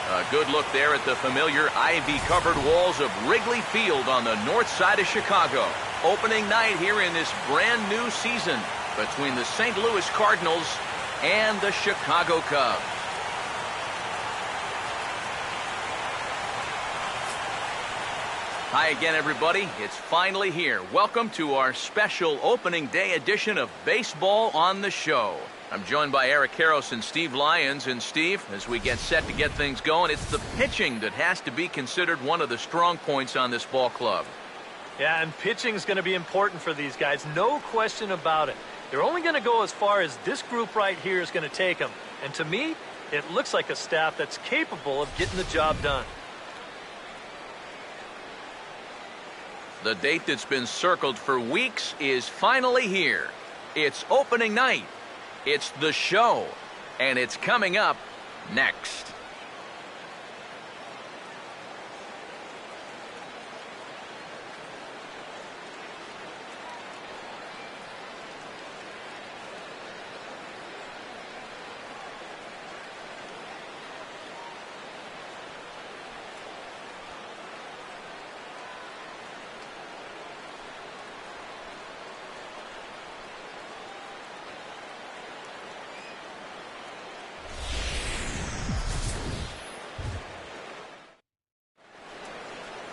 A good look there at the familiar ivy-covered walls of Wrigley Field on the north side of Chicago. Opening night here in this brand new season between the St. Louis Cardinals and the Chicago Cubs. Hi again, everybody. It's finally here. Welcome to our special opening day edition of Baseball on the Show. I'm joined by Eric Karros and Steve Lyons. And Steve, as we get set to get things going, it's the pitching that has to be considered one of the strong points on this ball club. Yeah, and pitching is going to be important for these guys. No question about it. They're only going to go as far as this group right here is going to take them. And to me, it looks like a staff that's capable of getting the job done. The date that's been circled for weeks is finally here. It's opening night. It's the show. And it's coming up next.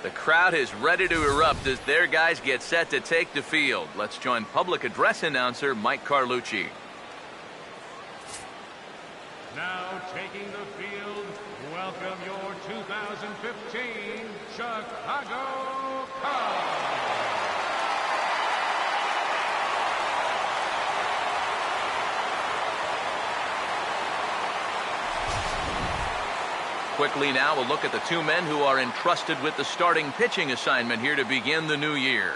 The crowd is ready to erupt as their guys get set to take the field. Let's join public address announcer Mike Carlucci. Now taking the field, welcome your 2015 Chicago Cubs. Quickly now, we'll look at the two men who are entrusted with the starting pitching assignment here to begin the new year.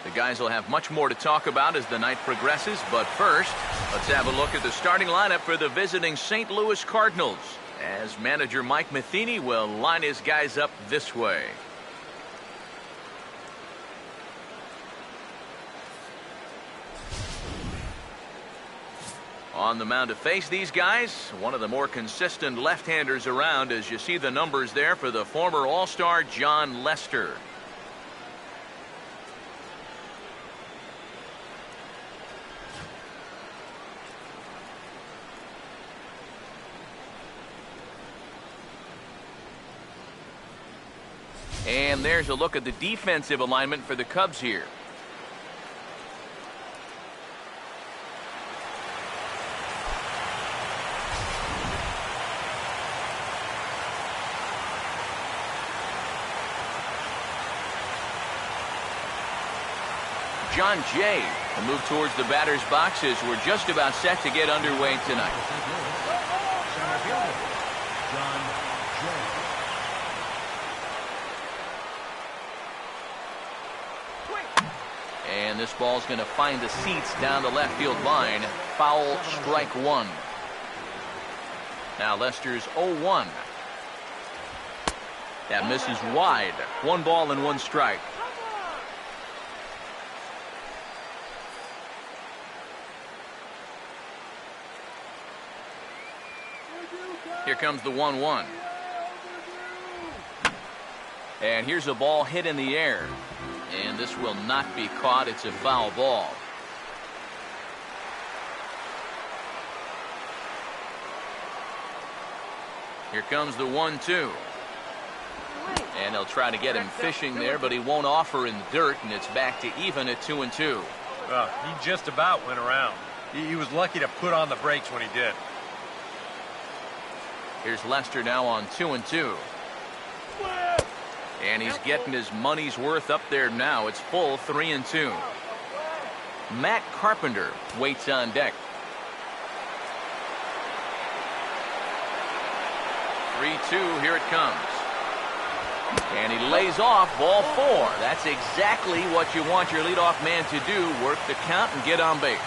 The guys will have much more to talk about as the night progresses, but first, let's have a look at the starting lineup for the visiting St. Louis Cardinals, as manager Mike Matheny will line his guys up this way. On the mound to face these guys, one of the more consistent left-handers around, as you see the numbers there for the former All-Star John Lester. And there's a look at the defensive alignment for the Cubs here. John Jay will move towards the batter's box as we're just about set to get underway tonight. And this ball's going to find the seats down the left field line. Foul, strike one. Now Lester's 0-1. That misses wide. 1 ball and 1 strike. Here comes the 1-1. And here's a ball hit in the air. And this will not be caught. It's a foul ball. Here comes the 1-2. And they'll try to get him fishing there, but he won't offer in the dirt, and it's back to even at 2-2. Well, he just about went around. He was lucky to put on the brakes when he did. Here's Lester now on 2-2. And he's getting his money's worth up there now. It's full 3-2. Matt Carpenter waits on deck. 3-2, here it comes. And he lays off ball 4. That's exactly what you want your leadoff man to do, work the count and get on base.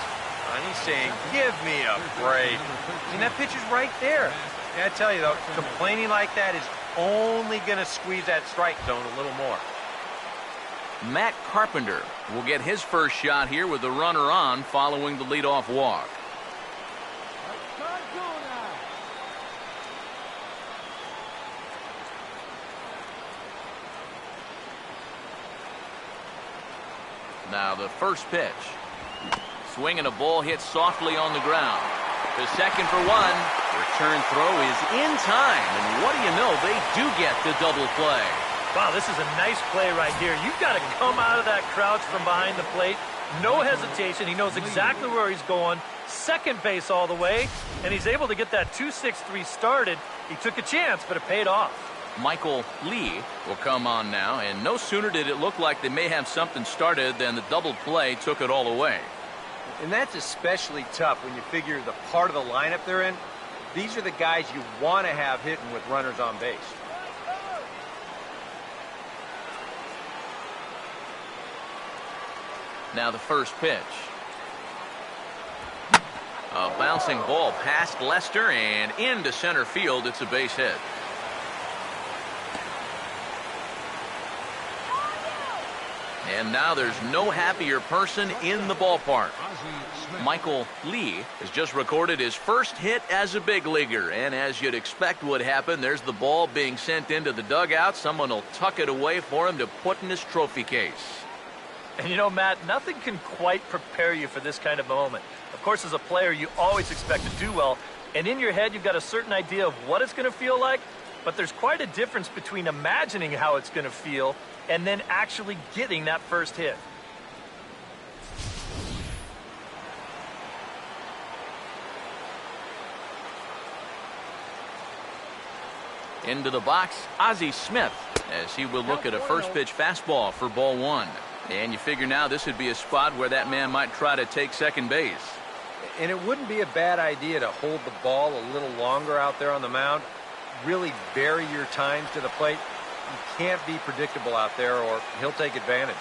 And he's saying, give me a break. And that pitch is right there. And I tell you, though, complaining like that is only going to squeeze that strike zone a little more. Matt Carpenter will get his first shot here with the runner on following the leadoff walk. Now the first pitch. Swinging a ball hit softly on the ground. The second for one. Return throw is in time. And what do you know? They do get the double play. Wow, this is a nice play right here. You've got to come out of that crouch from behind the plate. No hesitation. He knows exactly where he's going. Second base all the way. And he's able to get that 2-6-3 started. He took a chance, but it paid off. Michael Lee will come on now, and no sooner did it look like they may have something started than the double play took it all away. And that's especially tough when you figure the part of the lineup they're in. These are the guys you want to have hitting with runners on base. Now the first pitch. A bouncing ball past Lester and into center field. It's a base hit. And now there's no happier person in the ballpark. Michael Lee has just recorded his first hit as a big leaguer. And as you'd expect would happen, there's the ball being sent into the dugout. Someone will tuck it away for him to put in his trophy case. And you know, Matt, nothing can quite prepare you for this kind of moment. Of course, as a player, you always expect to do well. And in your head, you've got a certain idea of what it's going to feel like. But there's quite a difference between imagining how it's going to feel and then actually getting that first hit. Into the box, Ozzy Smith, as he will look at a first pitch fastball for ball one. And you figure now this would be a spot where that man might try to take second base. And it wouldn't be a bad idea to hold the ball a little longer out there on the mound. Really vary your times to the plate. You can't be predictable out there or he'll take advantage.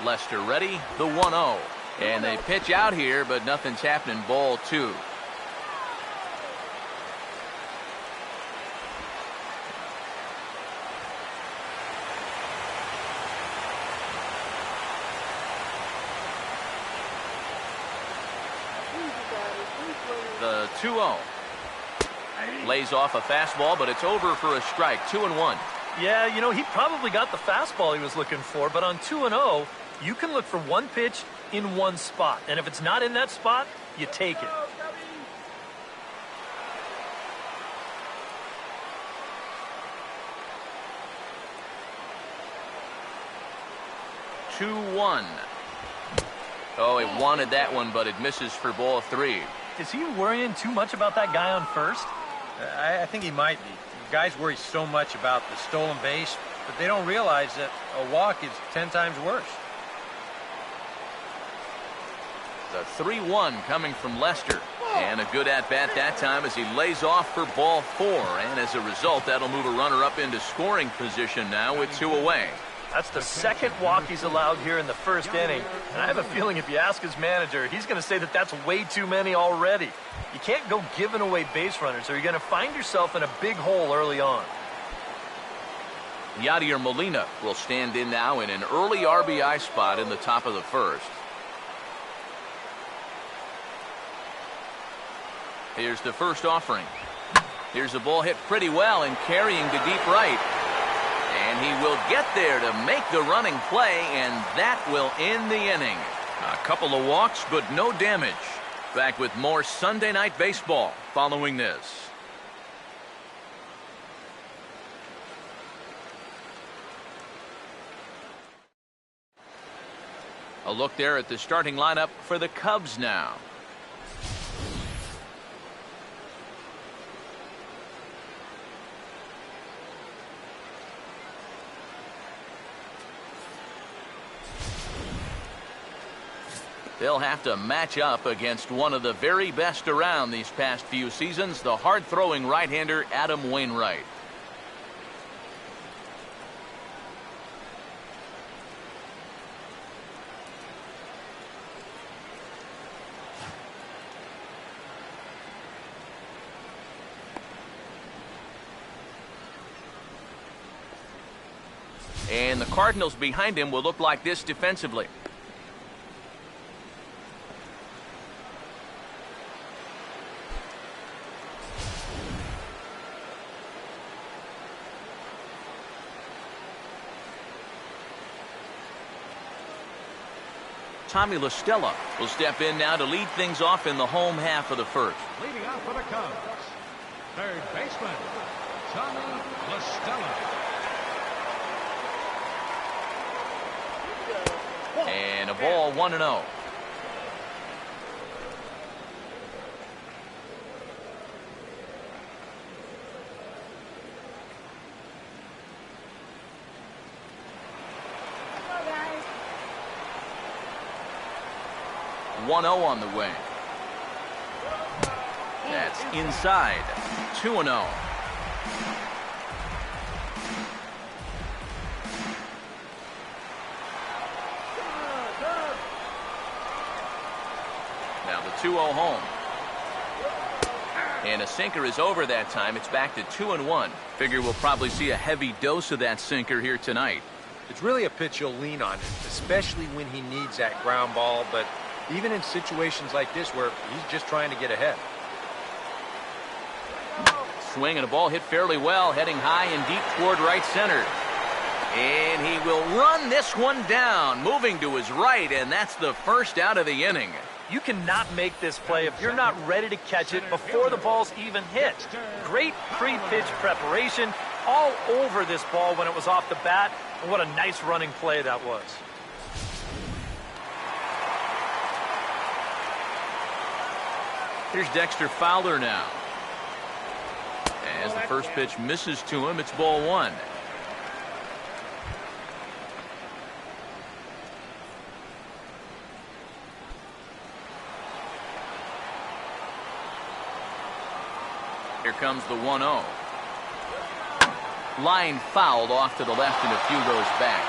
Lester ready, the 1-0. And they pitch out here, but nothing's happening. Ball two. The 2-0. Lays off a fastball, but it's over for a strike. 2-1. Yeah, you know, he probably got the fastball he was looking for, but on 2-0, you can look for one pitch in one spot. And if it's not in that spot, you take it. Two, 1. Oh, he wanted that one, but it misses for ball three. Is he worrying too much about that guy on first? I think he might be. Guys worry so much about the stolen base, but they don't realize that a walk is 10 times worse. The 3-1 coming from Lester. And a good at-bat that time as he lays off for ball four. And as a result, that'll move a runner up into scoring position now with two away. That's the second walk he's allowed here in the first inning. And I have a feeling if you ask his manager, he's going to say that that's way too many already. You can't go giving away base runners or you're going to find yourself in a big hole early on. Yadier Molina will stand in now in an early RBI spot in the top of the first. Here's the first offering. Here's a ball hit pretty well and carrying to deep right. And he will get there to make the running play, and that will end the inning. A couple of walks, but no damage. Back with more Sunday Night Baseball following this. A look there at the starting lineup for the Cubs now. They'll have to match up against one of the very best around these past few seasons, the hard-throwing right-hander Adam Wainwright. And And the Cardinals behind him will look like this defensively. Tommy La Stella will step in now to lead things off in the home half of the first. Leading off for the Cubs, third baseman, Tommy La Stella. And a ball, 1-0. One 0 on the way. That's inside. 2-0. Now the 2-0 home. And a sinker is over that time. It's back to 2-1. Figure we'll probably see a heavy dose of that sinker here tonight. It's really a pitch you'll lean on, especially when he needs that ground ball, but even in situations like this where he's just trying to get ahead. Swing and a ball hit fairly well, heading high and deep toward right center. And he will run this one down, moving to his right, and that's the first out of the inning. You cannot make this play if you're not ready to catch it before the ball's even hit. Great pre-pitch preparation all over this ball when it was off the bat, and what a nice running play that was. Here's Dexter Fowler now. As the first pitch misses to him, it's ball 1. Here comes the 1-0. Line fouled off to the left, and a few goes back.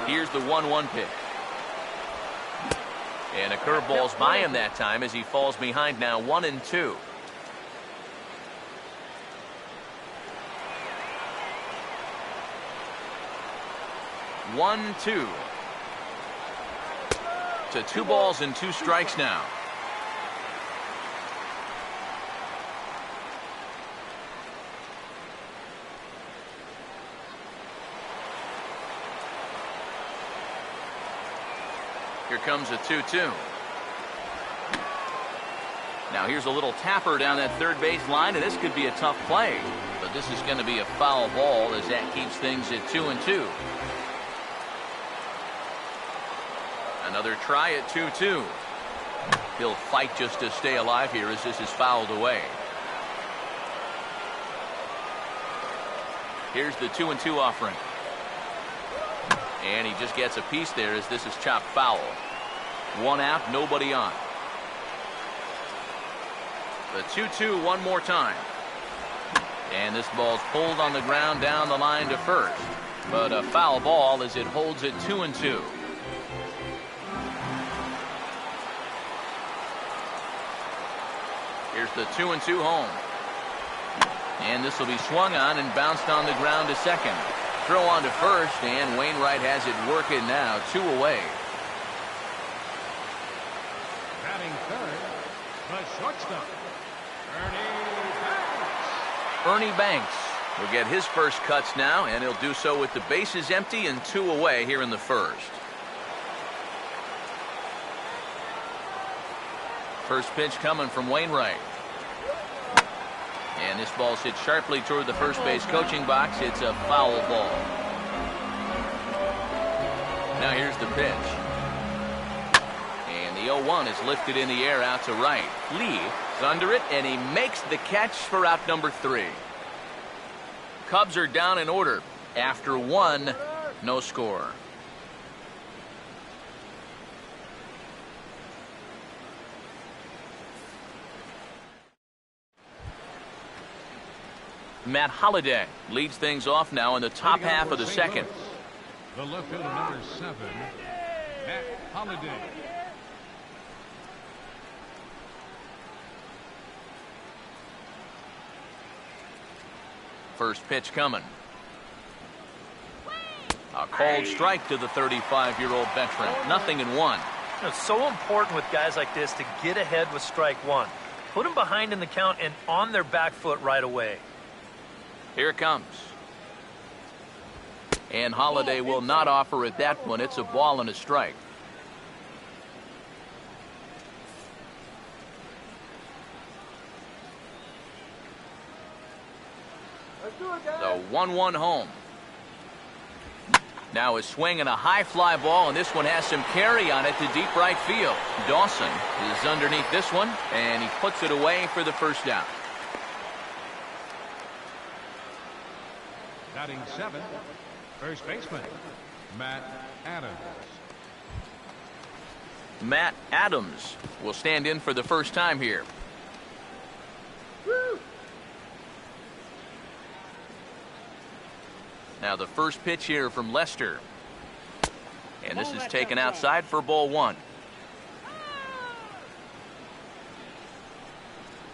Here's the 1-1 pitch. And a curveball's by him that time as he falls behind now 1-2. One, two. To 2 balls and 2 strikes now. Here comes a 2-2. Now here's a little tapper down that third base line, and this could be a tough play. But this is going to be a foul ball as that keeps things at 2-2. Another try at 2-2. He'll fight just to stay alive here as this is fouled away. Here's the 2-2 offering. And he just gets a piece there as this is chopped foul. 1 out, nobody on. The 2-2 one more time. And this ball's pulled on the ground down the line to first. But a foul ball as it holds it 2-2. Here's the 2-2 home. And this will be swung on and bounced on the ground to second. Throw on to first, and Wainwright has it working now. 2 away. Batting third, the shortstop, Ernie Banks will get his first cuts now, and he'll do so with the bases empty and 2 away here in the first. First pitch coming from Wainwright. And this ball's hit sharply toward the first base coaching box. It's a foul ball. Now here's the pitch. And the 0-1 is lifted in the air out to right. Lee is under it, and he makes the catch for out number 3. Cubs are down in order. After 1, no score. Matt Holliday leads things off now in the top half of the second. the left fielder number 7, Matt Holliday. First pitch coming. A called strike to the 35-year-old veteran. 0-1. It's so important with guys like this to get ahead with strike one. Put them behind in the count and on their back foot right away. Here it comes. And Holiday will not offer at that one. It's a ball and a strike. The 1-1 home. Now a swing and a high fly ball, and this one has some carry on it to deep right field. Dawson is underneath this one, and he puts it away for the first down. Batting 7, first baseman, Matt Adams. Matt Adams will stand in for the first time here. Now the first pitch here from Lester. And this is taken outside for ball 1.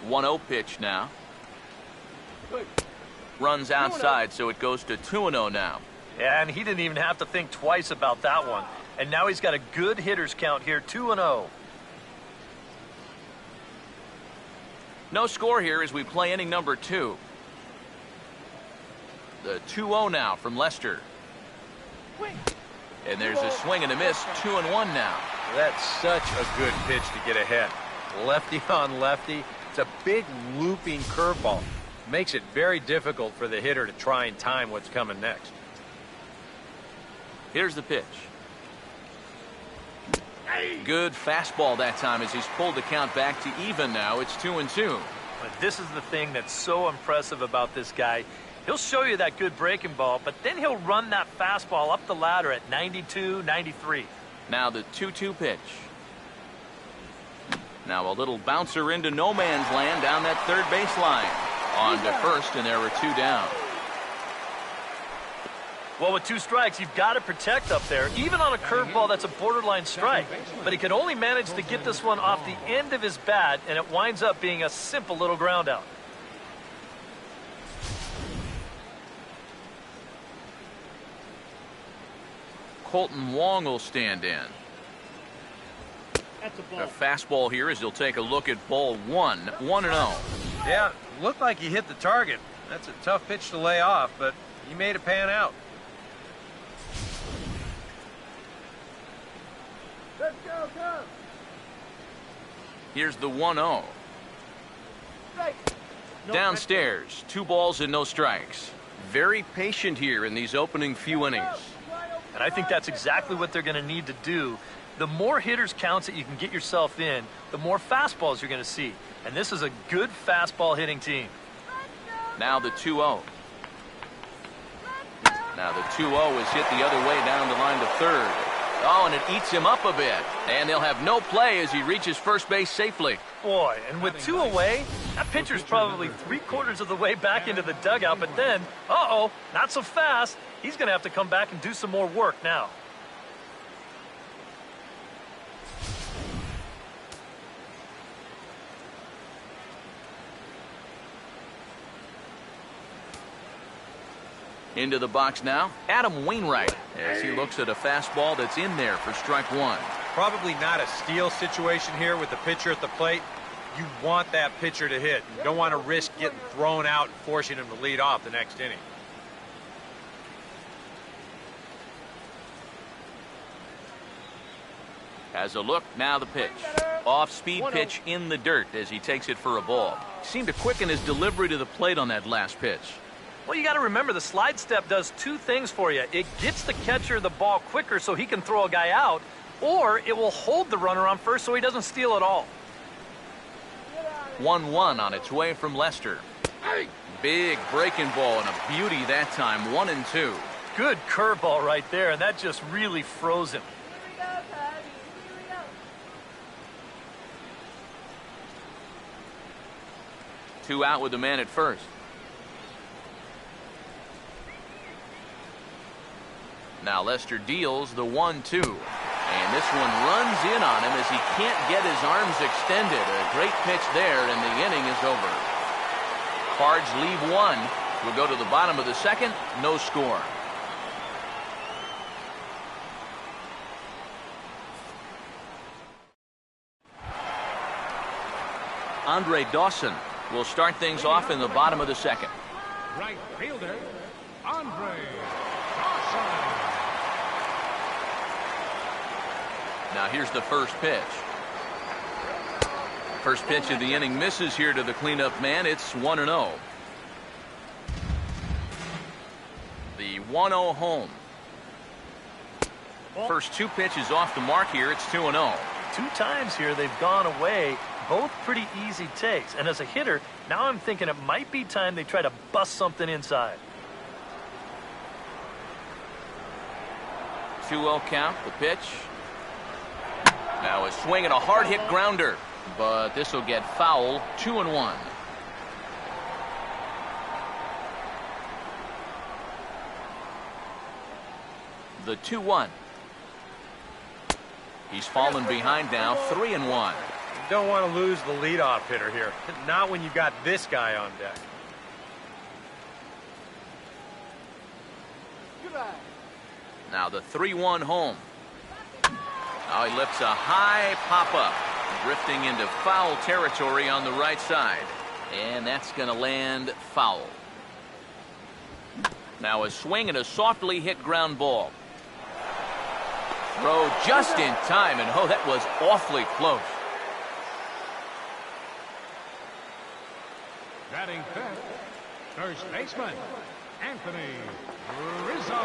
1-0 pitch now. Runs outside, so it goes to 2-0 now. Yeah, and he didn't even have to think twice about that one. And now he's got a good hitters count here, 2-0. No score here as we play inning number 2. The 2-0 now from Lester. And there's a swing and a miss, 2-1 now. That's such a good pitch to get ahead. Lefty on lefty. It's a big looping curveball. Makes it very difficult for the hitter to try and time what's coming next. Here's the pitch. Good fastball that time as he's pulled the count back to even now. It's 2-2. But this is the thing that's so impressive about this guy. He'll show you that good breaking ball, but then he'll run that fastball up the ladder at 92, 93. Now the 2-2 pitch. Now a little bouncer into no man's land down that third baseline. On to first, and there were 2 down. Well, with 2 strikes, you've got to protect up there, even on a curveball that's a borderline strike. But he could only manage to get this one off the end of his bat, and it winds up being a simple little ground out. Colton Wong will stand in. A fastball here as he'll take a look at ball 1, 1-0. Yeah, looked like he hit the target. That's a tough pitch to lay off, but he made it pan out. Let's go, go. Here's the 1-0. Downstairs, 2 balls and no strikes. Very patient here in these opening few innings. And I think that's exactly what they're going to need to do. The more hitters counts that you can get yourself in, the more fastballs you're going to see. And this is a good fastball hitting team. Now the 2-0. Now the 2-0 is hit the other way down the line to third. Oh, and it eats him up a bit. And they'll have no play as he reaches first base safely. Boy, and with 2 away, that pitcher's probably 3/4 of the way back into the dugout. But then, uh-oh, not so fast. He's going to have to come back and do some more work now. Into the box now, Adam Wainwright, as he looks at a fastball that's in there for strike 1. Probably not a steal situation here with the pitcher at the plate. You want that pitcher to hit. You don't want to risk getting thrown out and forcing him to lead off the next inning. As a look, now the pitch. Off-speed pitch in the dirt as he takes it for a ball. Seemed to quicken his delivery to the plate on that last pitch. Well, you got to remember the slide step does 2 things for you. It gets the catcher the ball quicker so he can throw a guy out, or it will hold the runner on first so he doesn't steal it all. 1-1 on its way from Lester. Big breaking ball and a beauty that time, 1-2. Good curveball right there, and that just really froze him. 2 out with the man at first. Now Lester deals the 1-2. And this one runs in on him as he can't get his arms extended. A great pitch there, and the inning is over. Cards leave 1, We'll go to the bottom of the second. No score. Dawson will start things off in the bottom of the second. Right fielder, Dawson. Now here's the first pitch. First pitch of the inning misses here to the cleanup man. It's 1-0. The 1-0 home. First two pitches off the mark here. It's 2-0. 2 times here they've gone away. Both pretty easy takes. And as a hitter, now I'm thinking it might be time they try to bust something inside. 2-0 count. The pitch. Now a swing and a hard hit grounder. But this will get foul. 2-1. The 2-1. He's fallen behind now. 3-1. You don't want to lose the leadoff hitter here. Not when you've got this guy on deck. Goodbye. Now the 3-1 home. Now he lifts a high pop-up, drifting into foul territory on the right side. And that's going to land foul. Now a swing and a softly hit ground ball. Throw just in time, and oh, that was awfully close. Batting fifth, first baseman, Anthony Rizzo.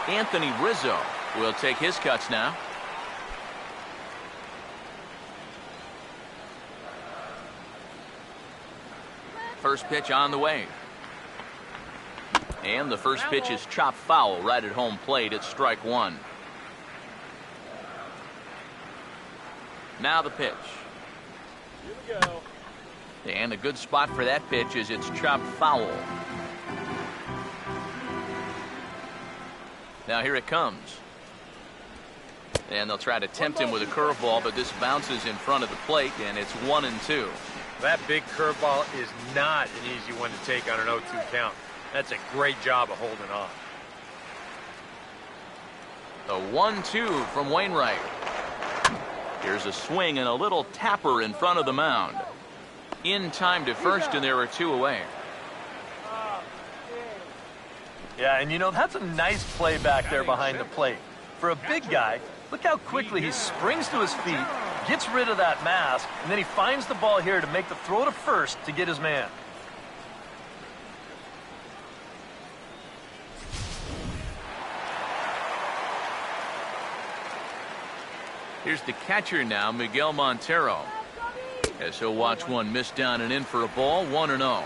Anthony Rizzo will take his cuts now. First pitch on the way. And the first pitch is chopped foul right at home plate. It's strike one. Now the pitch. Here we go. And a good spot for that pitch is it's chopped foul. Now here it comes. And they'll try to tempt him with a curveball, but this bounces in front of the plate, and it's 1-2. That big curveball is not an easy one to take on an 0-2 count. That's a great job of holding on. The 1-2 from Wainwright. Here's a swing and a little tapper in front of the mound. In time to first, and there are 2 away. Yeah, and you know, that's a nice play back there behind the plate. For a big guy, look how quickly he springs to his feet, gets rid of that mask, and then he finds the ball here to make the throw to first to get his man. Here's the catcher now, Miguel Montero. As he'll watch one miss down and in for a ball. 1-0.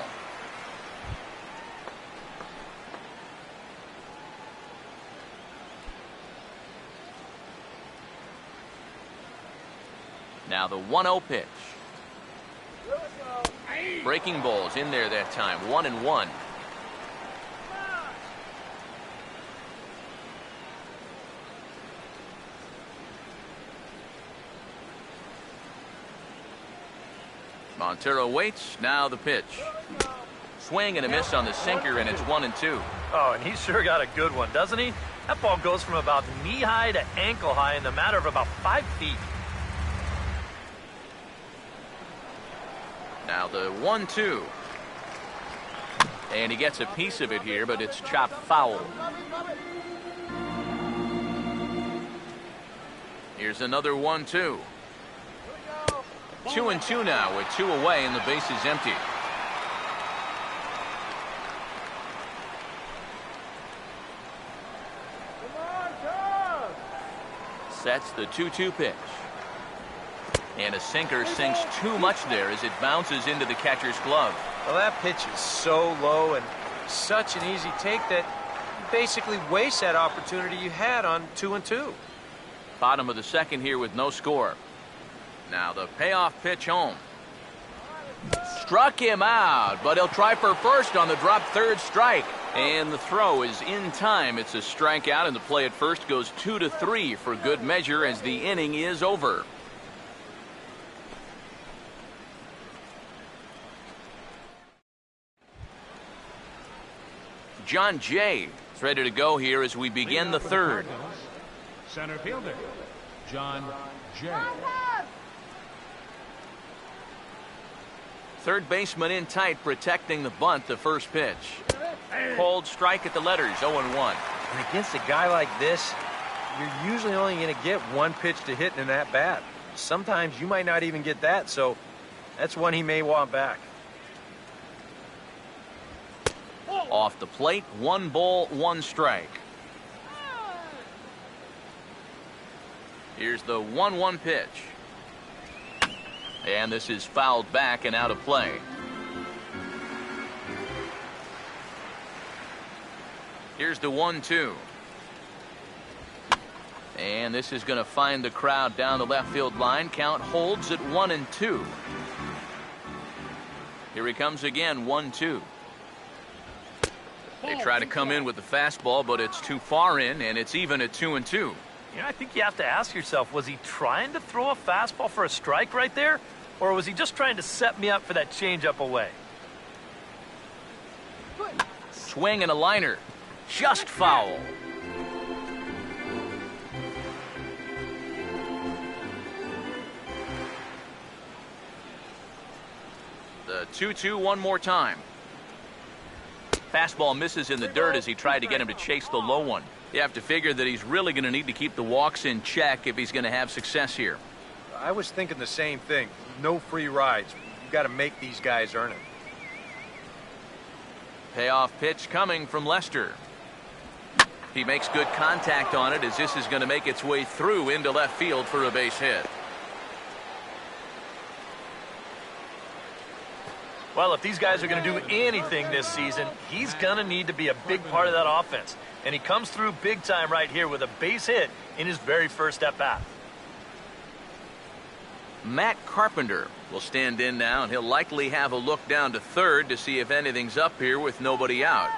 Now the 1-0 pitch. Breaking balls in there that time. 1-1. Montero waits. Now the pitch. Swing and a miss on the sinker, and it's 1-2. Oh, and he's sure got a good one, doesn't he? That ball goes from about knee-high to ankle-high in the matter of about 5 feet. Now the 1-2. And he gets a piece of it here, but it's chopped foul. Here's another 1-2. 2-2 now with 2 away and the base is empty. Sets the 2-2 pitch. And a sinker sinks too much there as it bounces into the catcher's glove. Well, that pitch is so low and such an easy take that you basically waste that opportunity you had on 2-2. Bottom of the second here with no score. Now the payoff pitch home. Struck him out, but he'll try for first on the drop third strike. And the throw is in time. It's a strikeout, and the play at first goes 2-3 for good measure as the inning is over. John Jay is ready to go here as we begin the third. Center fielder, John Jay. Third baseman in tight, protecting the bunt, the first pitch. Cold strike at the letters, 0-1. And against a guy like this, you're usually only going to get one pitch to hit in that bat. Sometimes you might not even get that, so that's one he may want back. Off the plate, 1 ball, 1 strike. Here's the 1-1 pitch. And this is fouled back and out of play. Here's the 1-2. And this is going to find the crowd down the left field line. Count holds at 1-2. Here he comes again, 1-2. They try to come in with the fastball, but it's too far in, and it's even at 2-2. You know, I think you have to ask yourself, was he trying to throw a fastball for a strike right there? Or was he just trying to set me up for that changeup away? Swing and a liner. Just foul. The 2-2 one more time. Fastball misses in the dirt as he tried to get him to chase the low one. You have to figure that he's really going to need to keep the walks in check if he's going to have success here. I was thinking the same thing. No free rides. You've got to make these guys earn it. Payoff pitch coming from Lester. He makes good contact on it as this is going to make its way through into left field for a base hit. Well, if these guys are going to do anything this season, he's going to need to be a big part of that offense. And he comes through big time right here with a base hit in his very first at-bat. Matt Carpenter will stand in now, and he'll likely have a look down to third to see if anything's up here with nobody out.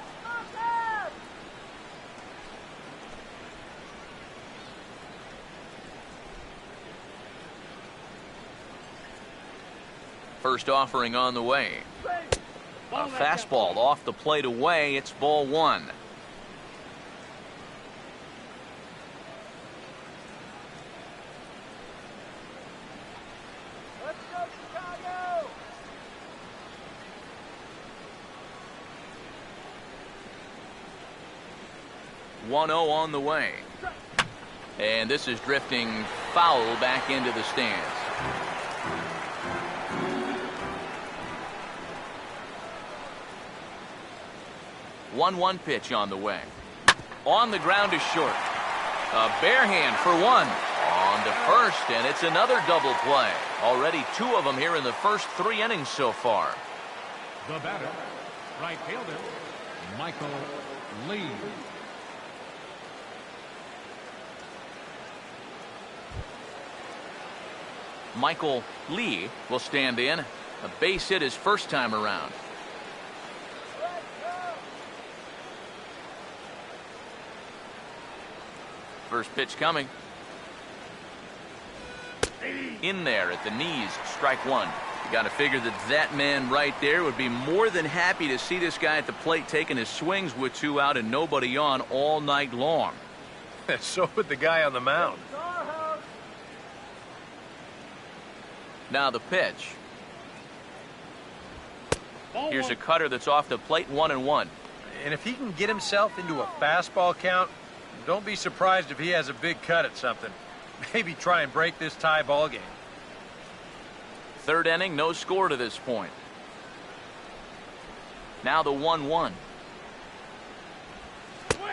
First offering on the way. A fastball off the plate away. It's ball 1. Let's go, Chicago! 1-0 on the way. And this is drifting foul back into the stands. 1-1 pitch on the way. On the ground is short. A bare hand for 1. On to first, and it's another double play. Already 2 of them here in the first 3 innings so far. The batter, right fielder, Michael Lee. Michael Lee will stand in. A base hit his first time around. First pitch coming. In there at the knees, strike 1. You got to figure that man right there would be more than happy to see this guy at the plate taking his swings with 2 out and nobody on all night long. So would the guy on the mound. Now the pitch. Here's a cutter that's off the plate, 1-1. And if he can get himself into a fastball count, don't be surprised if he has a big cut at something. Maybe try and break this tie ball game. Third inning, no score to this point. Now the 1-1.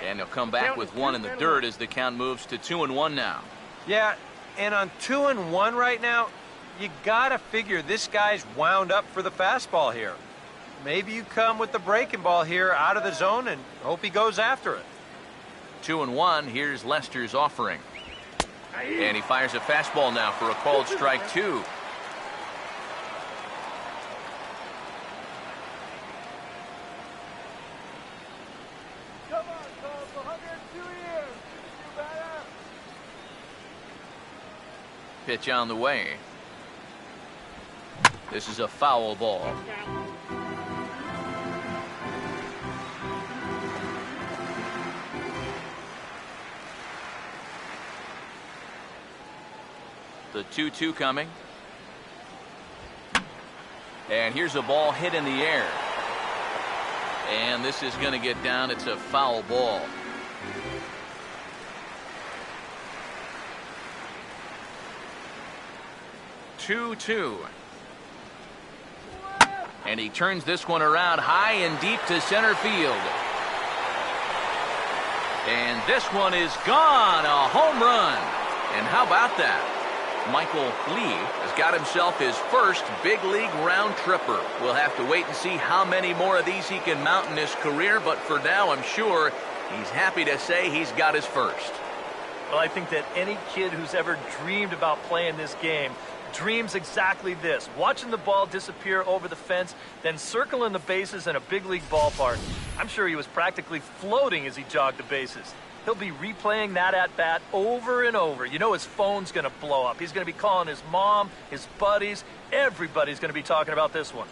And he'll come back with 1 in the dirt as the count moves to 2-1 now. Yeah, and on 2-1 right now, you gotta figure this guy's wound up for the fastball here. Maybe you come with the breaking ball here out of the zone and hope he goes after it. 2-1. Here's Lester's offering. And he fires a fastball now for a called strike 2. Come on, Cubs, 102 years. You better. Pitch on the way. This is a foul ball. The 2-2 coming. And here's a ball hit in the air. And this is going to get down. It's a foul ball. Two. And he turns this one around high and deep to center field. And this one is gone. A home run. And how about that? Michael Lee has got himself his first big league round tripper. We'll have to wait and see how many more of these he can mount in his career, but for now I'm sure he's happy to say he's got his first. Well, I think that any kid who's ever dreamed about playing this game dreams exactly this: watching the ball disappear over the fence, then circling the bases in a big league ballpark. I'm sure he was practically floating as he jogged the bases. He'll be replaying that at-bat over and over. You know his phone's going to blow up. He's going to be calling his mom, his buddies. Everybody's going to be talking about this one.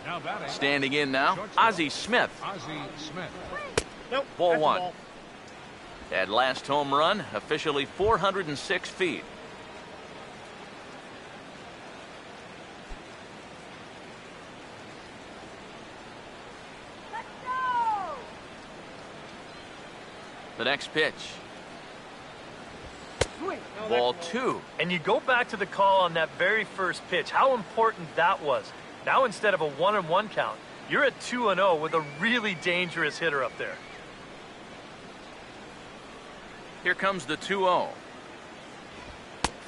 Now batting. Standing in now, Ozzy Smith. Ozzy Smith. Nope. Ball one. That last home run, officially 406 feet. Let's go! The next pitch. Sweet. Ball two. And you go back to the call on that very first pitch, how important that was. Now instead of a 1-1 count, you're at 2-0 with a really dangerous hitter up there. Here comes the 2-0.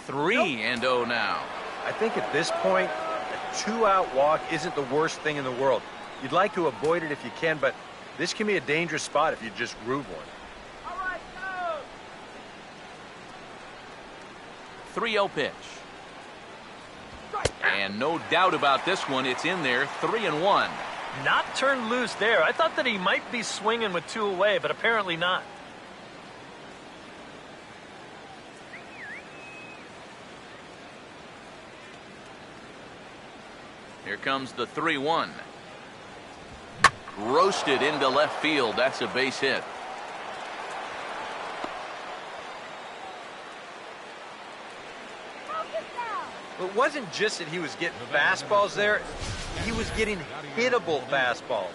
3-0 now. I think at this point, a 2-out walk isn't the worst thing in the world. You'd like to avoid it if you can, but this can be a dangerous spot if you just groove one. All right, go! 3-0 pitch. And no doubt about this one, it's in there, 3-1. Not turned loose there. I thought that he might be swinging with two away, but apparently not. Here comes the 3-1. Roasted into left field. That's a base hit. It wasn't just that he was getting fastballs there. He was getting hittable fastballs.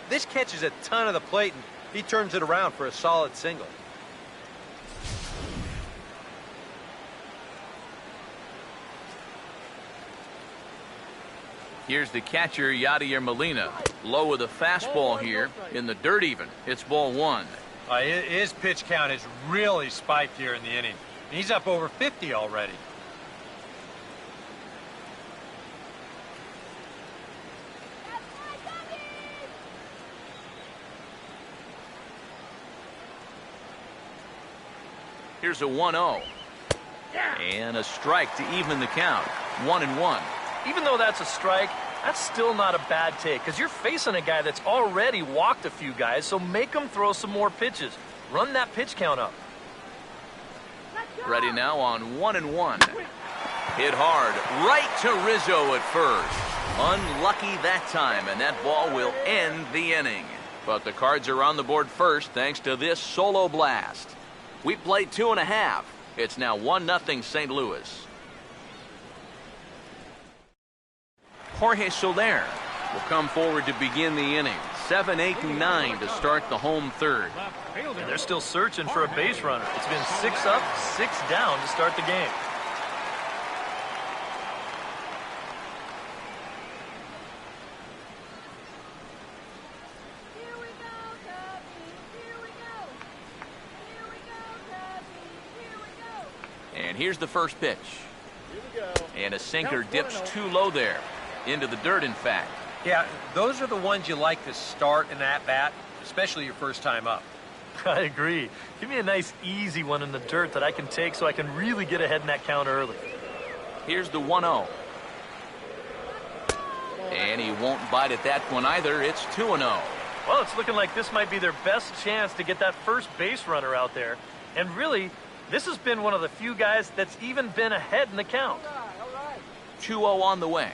This catches a ton of the plate, and he turns it around for a solid single. Here's the catcher, Yadier Molina. Low with a fastball here. In the dirt even. It's ball one. His pitch count has really spiked here in the inning. He's up over 50 already. Here's a 1-0. And a strike to even the count. 1-1. Even though that's a strike, that's still not a bad take, because you're facing a guy that's already walked a few guys, so make him throw some more pitches. Run that pitch count up. Ready now on 1-1. Hit hard right to Rizzo at first. Unlucky that time, and that ball will end the inning. But the Cards are on the board first thanks to this solo blast. We played 2.5. It's now 1-0 St. Louis. Jorge Soler will come forward to begin the inning. 7, 8, and 9 to start the home third. And they're still searching for a base runner. It's been 6 up, 6 down to start the game. Here we go, Cubbies. Here we go. Here we go, Cubbies. Here we go. And here's the first pitch. Here we go. And a sinker dips too low there. Into the dirt, in fact. Yeah, those are the ones you like to start in that bat, especially your first time up. I agree. Give me a nice, easy one in the dirt that I can take so I can really get ahead in that count early. Here's the 1-0. And he won't bite at that one either. It's 2-0. Well, it's looking like this might be their best chance to get that first base runner out there. And really, this has been one of the few guys that's even been ahead in the count. 2-0 on the way.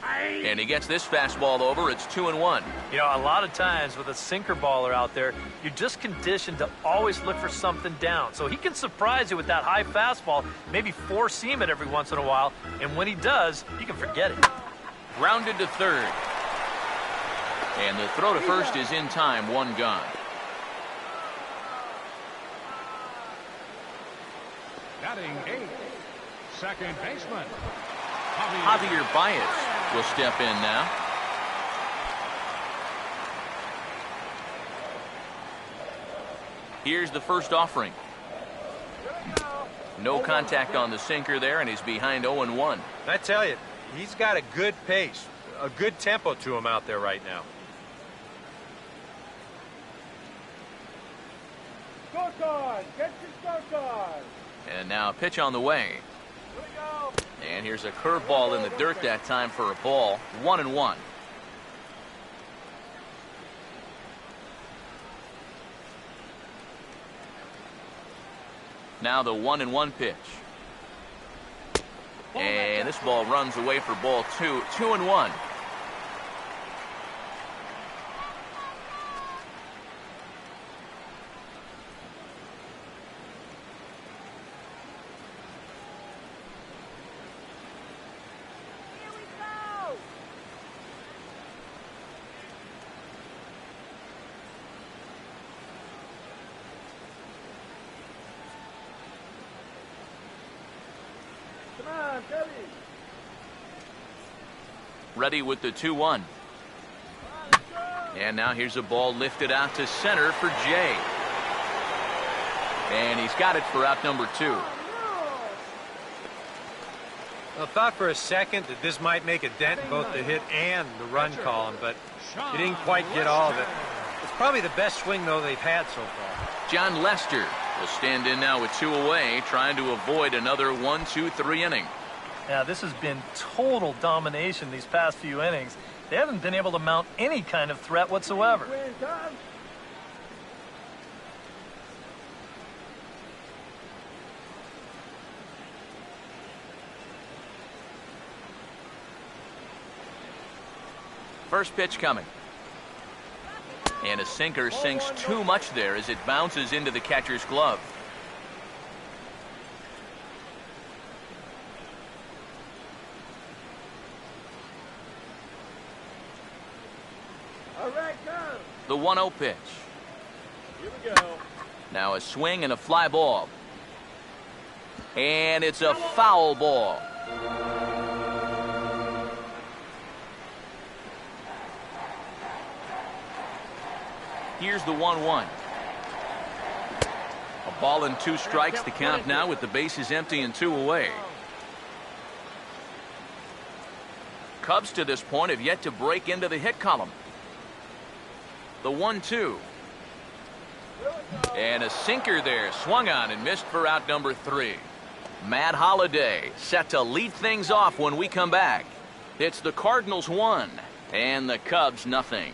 And he gets this fastball over. It's 2-1. You know, a lot of times with a sinker baller out there, you're just conditioned to always look for something down. So he can surprise you with that high fastball, maybe four-seam it every once in a while. And when he does, you can forget it. Grounded to third. And the throw to first is in time. One gone. Batting 8th, second baseman, Javier Baez will step in now. Here's the first offering. No contact on the sinker there, and he's behind 0-1. I tell you, he's got a good pace, a good tempo to him out there right now. Scorecard! Get your scorecard! And now a pitch on the way. And here's a curveball in the dirt that time for a ball. 1-1. Now the 1-1 pitch. And this ball runs away for ball 2. 2-1. Ready with the 2-1. And now here's a ball lifted out to center for Jay. And he's got it for out number 2. I thought for a second that this might make a dent in both the hit and the run column, but he didn't quite get all of it. It's probably the best swing, though, they've had so far. John Lester will stand in now with 2 away, trying to avoid another 1-2-3 inning. Yeah, this has been total domination these past few innings. They haven't been able to mount any kind of threat whatsoever. First pitch coming. And a sinker sinks too much there as it bounces into the catcher's glove. The 1-0 pitch. Here we go. Now a swing and a fly ball. And it's a foul ball. Here's the 1-1. A ball and 2 strikes, the count now with the bases empty and 2 away. Cubs to this point have yet to break into the hit column. The 1-2. And a sinker there, swung on and missed for out number 3. Matt Holliday set to lead things off when we come back. It's the Cardinals 1 and the Cubs nothing.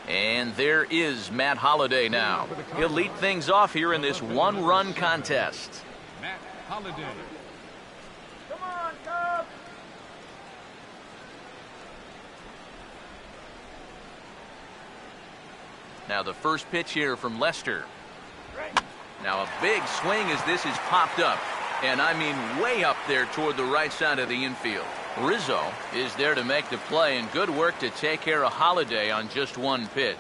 And there is Matt Holliday now. He'll lead things off here in this 1-run contest. Matt Holliday. Come on, Cubs! Now the first pitch here from Lester. Now a big swing as this is popped up. And I mean way up there toward the right side of the infield. Rizzo is there to make the play, and good work to take care of Holliday on just 1 pitch.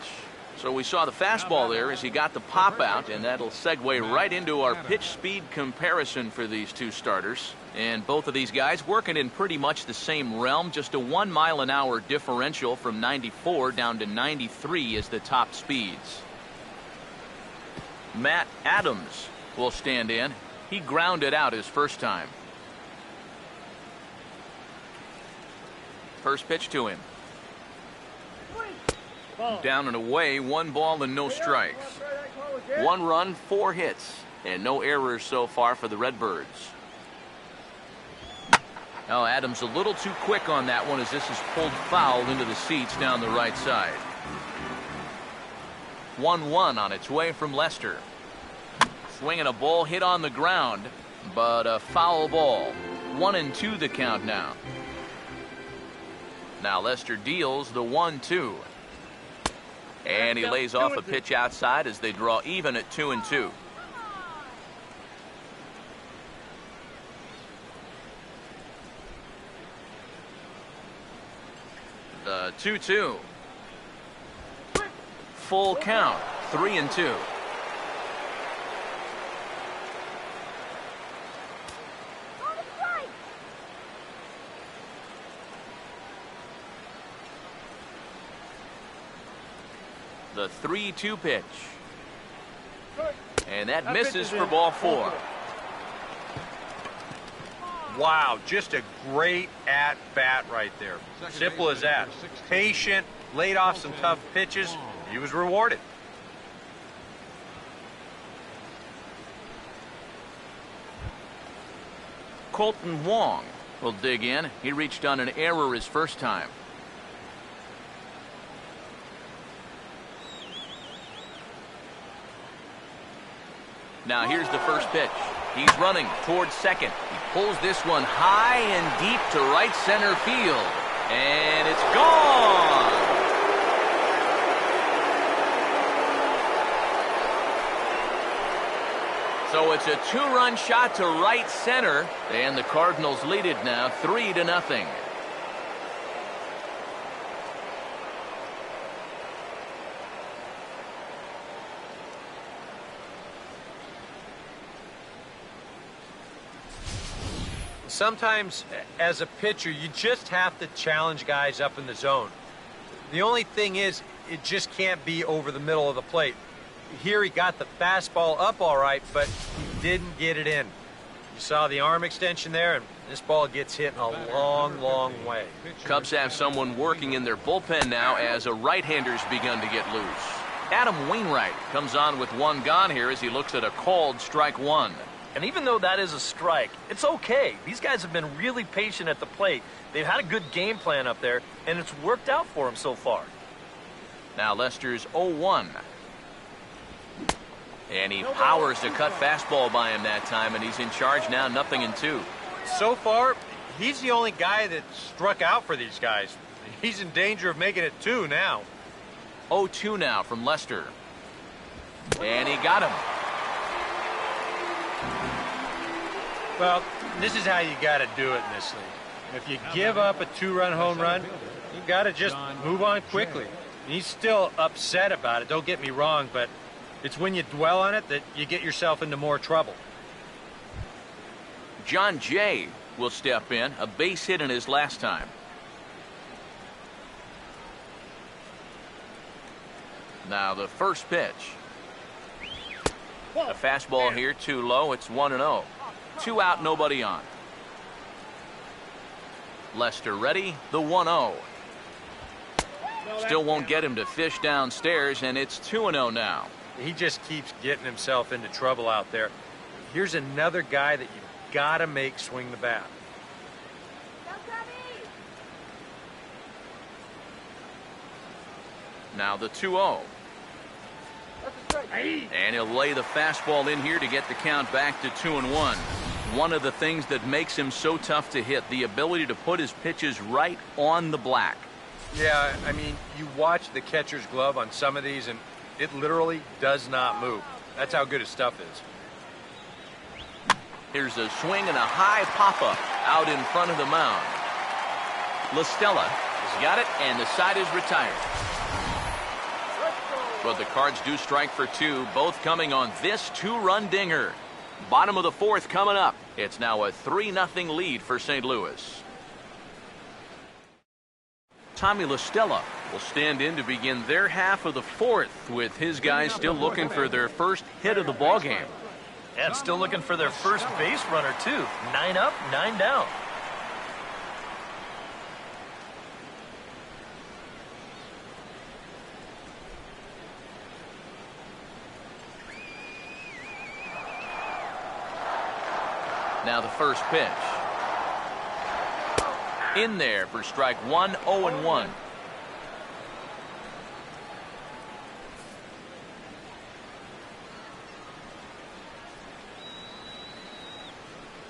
So we saw the fastball there as he got the pop out, and that'll segue right into our pitch speed comparison for these 2 starters. And both of these guys working in pretty much the same realm, just a 1 mile-an-hour differential from 94 down to 93 is the top speeds. Matt Adams will stand in. He grounded out his first time. First pitch to him. Down and away, 1 ball and no strikes. 1 run, 4 hits, and no errors so far for the Redbirds. Oh, Adams a little too quick on that one as this is pulled foul into the seats down the right side. 1-1 on its way from Lester. Swinging a ball hit on the ground, but a foul ball. 1-2 the count now. Now Lester deals the 1-2. And he lays off a pitch outside as they draw even at 2-2. The 2-2. Full count, 3-2. The 3-2 pitch. And that misses for ball 4. Wow, just a great at-bat right there. Simple as that. Patient, laid off some tough pitches. He was rewarded. Colton Wong will dig in. He reached on an error his first time. Now here's the first pitch. He's running towards second. He pulls this one high and deep to right center field. And it's gone. So it's a 2-run shot to right center. And the Cardinals lead it now 3-0. Sometimes, as a pitcher, you just have to challenge guys up in the zone. The only thing is, it just can't be over the middle of the plate. Here he got the fastball up all right, but he didn't get it in. You saw the arm extension there, and this ball gets hit a long, long way. Cubs have someone working in their bullpen now as a right-hander's begun to get loose. Adam Wainwright comes on with one gone here as he looks at a called strike 1. And even though that is a strike, it's okay. These guys have been really patient at the plate. They've had a good game plan up there, and it's worked out for them so far. Now Lester's 0-1. And he powers the cut fastball by him that time, and he's in charge now, 0-2. So far, he's the only guy that struck out for these guys. He's in danger of making it 2 now. 0-2 now from Lester. And he got him. Well, this is how you got to do it in this league. If you give up a 2-run home run, you got to just move on quickly. He's still upset about it, don't get me wrong, but it's when you dwell on it that you get yourself into more trouble. John Jay will step in, a base hit in his last time. Now the first pitch. A fastball here, too low. It's 1-0. 2 out, nobody on. Lester ready, the 1-0. Still won't get him to fish downstairs, and it's 2-0 now. He just keeps getting himself into trouble out there. Here's another guy that you've got to make swing the bat. Now the 2-0. And he'll lay the fastball in here to get the count back to 2-1. One of the things that makes him so tough to hit, the ability to put his pitches right on the black. Yeah, I mean, you watch the catcher's glove on some of these, and it literally does not move. That's how good his stuff is. Here's a swing and a high pop-up out in front of the mound. LaStella has got it, and the side is retired. But the Cards do strike for 2, both coming on this 2-run dinger. Bottom of the 4th coming up. It's now a 3-0 lead for St. Louis. Tommy LaStella will stand in to begin their half of the 4th, with his guys still looking for their first hit of the ballgame. And still looking for their first base runner, too. 9 up, 9 down. Now the first pitch. In there for strike one, 0-1.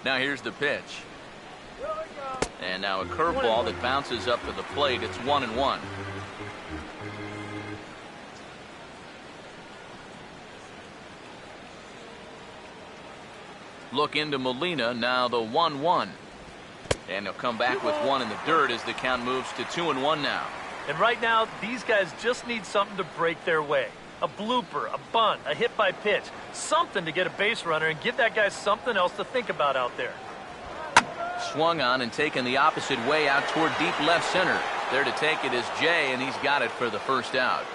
Now here's the pitch. And now a curveball that bounces up to the plate. It's 1-1. Look into Molina, now the 1-1. And he'll come back with one in the dirt as the count moves to 2-1 now. And right now, these guys just need something to break their way. A blooper, a bunt, a hit by pitch. Something to get a base runner and give that guy something else to think about out there. Swung on and taken the opposite way out toward deep left center. There to take it is Jay, and he's got it for the first out.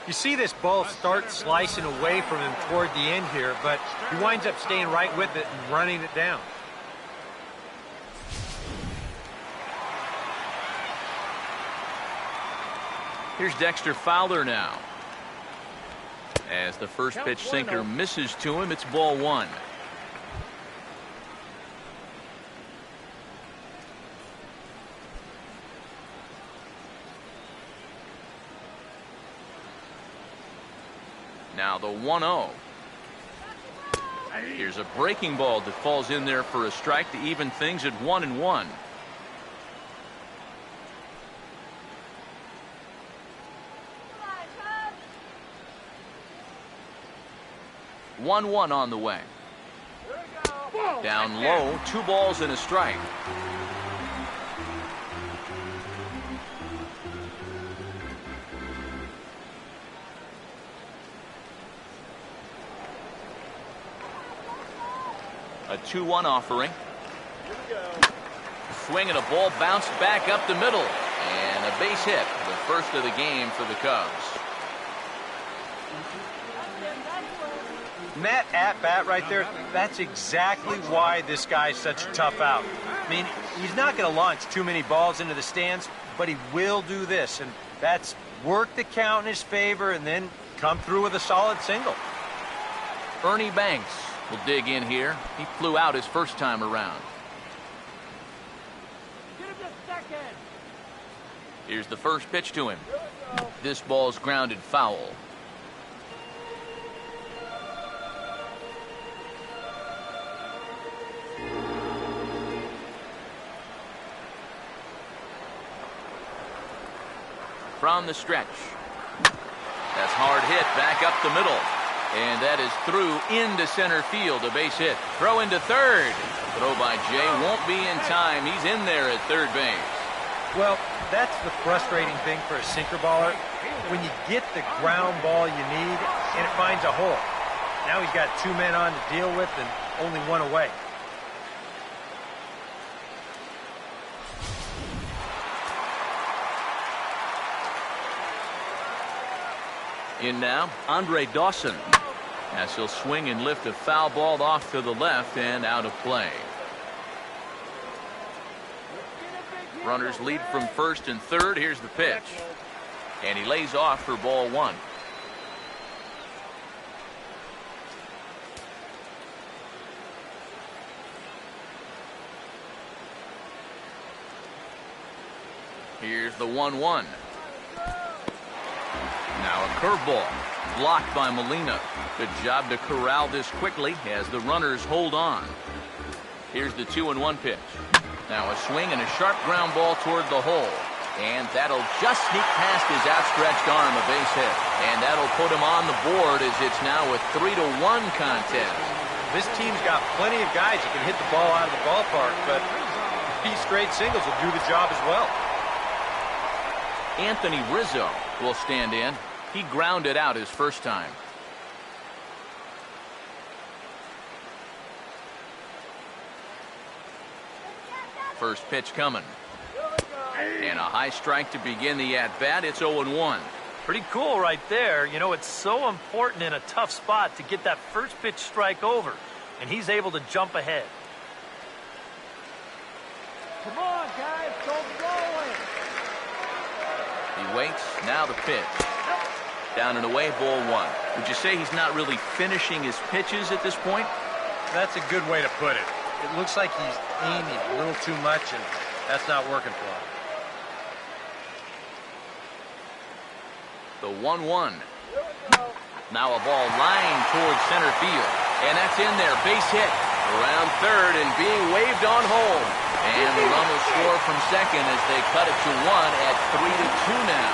You see this ball start slicing away from him toward the end here, but he winds up staying right with it and running it down. Here's Dexter Fowler now. As the first pitch sinker misses to him, it's ball one. Now the 1-0. Here's a breaking ball that falls in there for a strike to even things at 1-1. One on the way. Down low, 2 balls and a strike. A 2-1 offering. Swing and a ball bounced back up the middle. And a base hit, the first of the game for the Cubs. And that at-bat right there, that's exactly why this guy's such a tough out. I mean, he's not going to launch too many balls into the stands, but he will do this, and that's work the count in his favor and then come through with a solid single. Ernie Banks will dig in here. He flew out his first time around. Here's the first pitch to him. This ball's grounded foul. From the stretch. That's hard hit back up the middle. And that is through into center field, a base hit. Throw into third. Throw by Jay won't be in time. He's in there at third base. Well, that's the frustrating thing for a sinker baller. When you get the ground ball you need and it finds a hole. Now he's got 2 men on to deal with and only 1 away. In now, Dawson. As he'll swing and lift a foul ball off to the left and out of play. Runners lead from first and third. Here's the pitch. And he lays off for ball one. Here's the 1-1. Now a curveball. Blocked by Molina. Good job to corral this quickly as the runners hold on. Here's the 2-1 pitch. Now a swing and a sharp ground ball toward the hole. And that'll just sneak past his outstretched arm, a base hit. And that'll put him on the board as it's now a 3-1 contest. This team's got plenty of guys that can hit the ball out of the ballpark, but these straight singles will do the job as well. Anthony Rizzo will stand in. He grounded out his first time. First pitch coming. And a high strike to begin the at-bat. It's 0-1. Pretty cool right there. You know, it's so important in a tough spot to get that first pitch strike over. And he's able to jump ahead. Come on, guys, don't blow it. He waits. Now the pitch. Down and away, ball one. Would you say he's not really finishing his pitches at this point? That's a good way to put it. It looks like he's aiming a little too much, and that's not working for him. The 1-1. Now a ball lined towards center field. And that's in there. Base hit. Around third and being waved on home. And the run will score from second as they cut it to 1 at 3-2 now.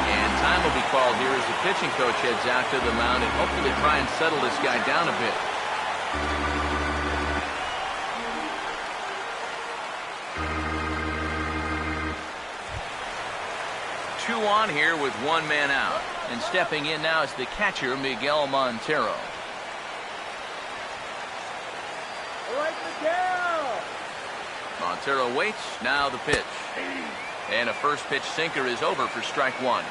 And time will be called here as the pitching coach heads out to the mound and hopefully try and settle this guy down a bit. Two on here with one man out. And stepping in now is the catcher, Miguel Montero. Montero waits. Now the pitch. And a first pitch sinker is over for strike one.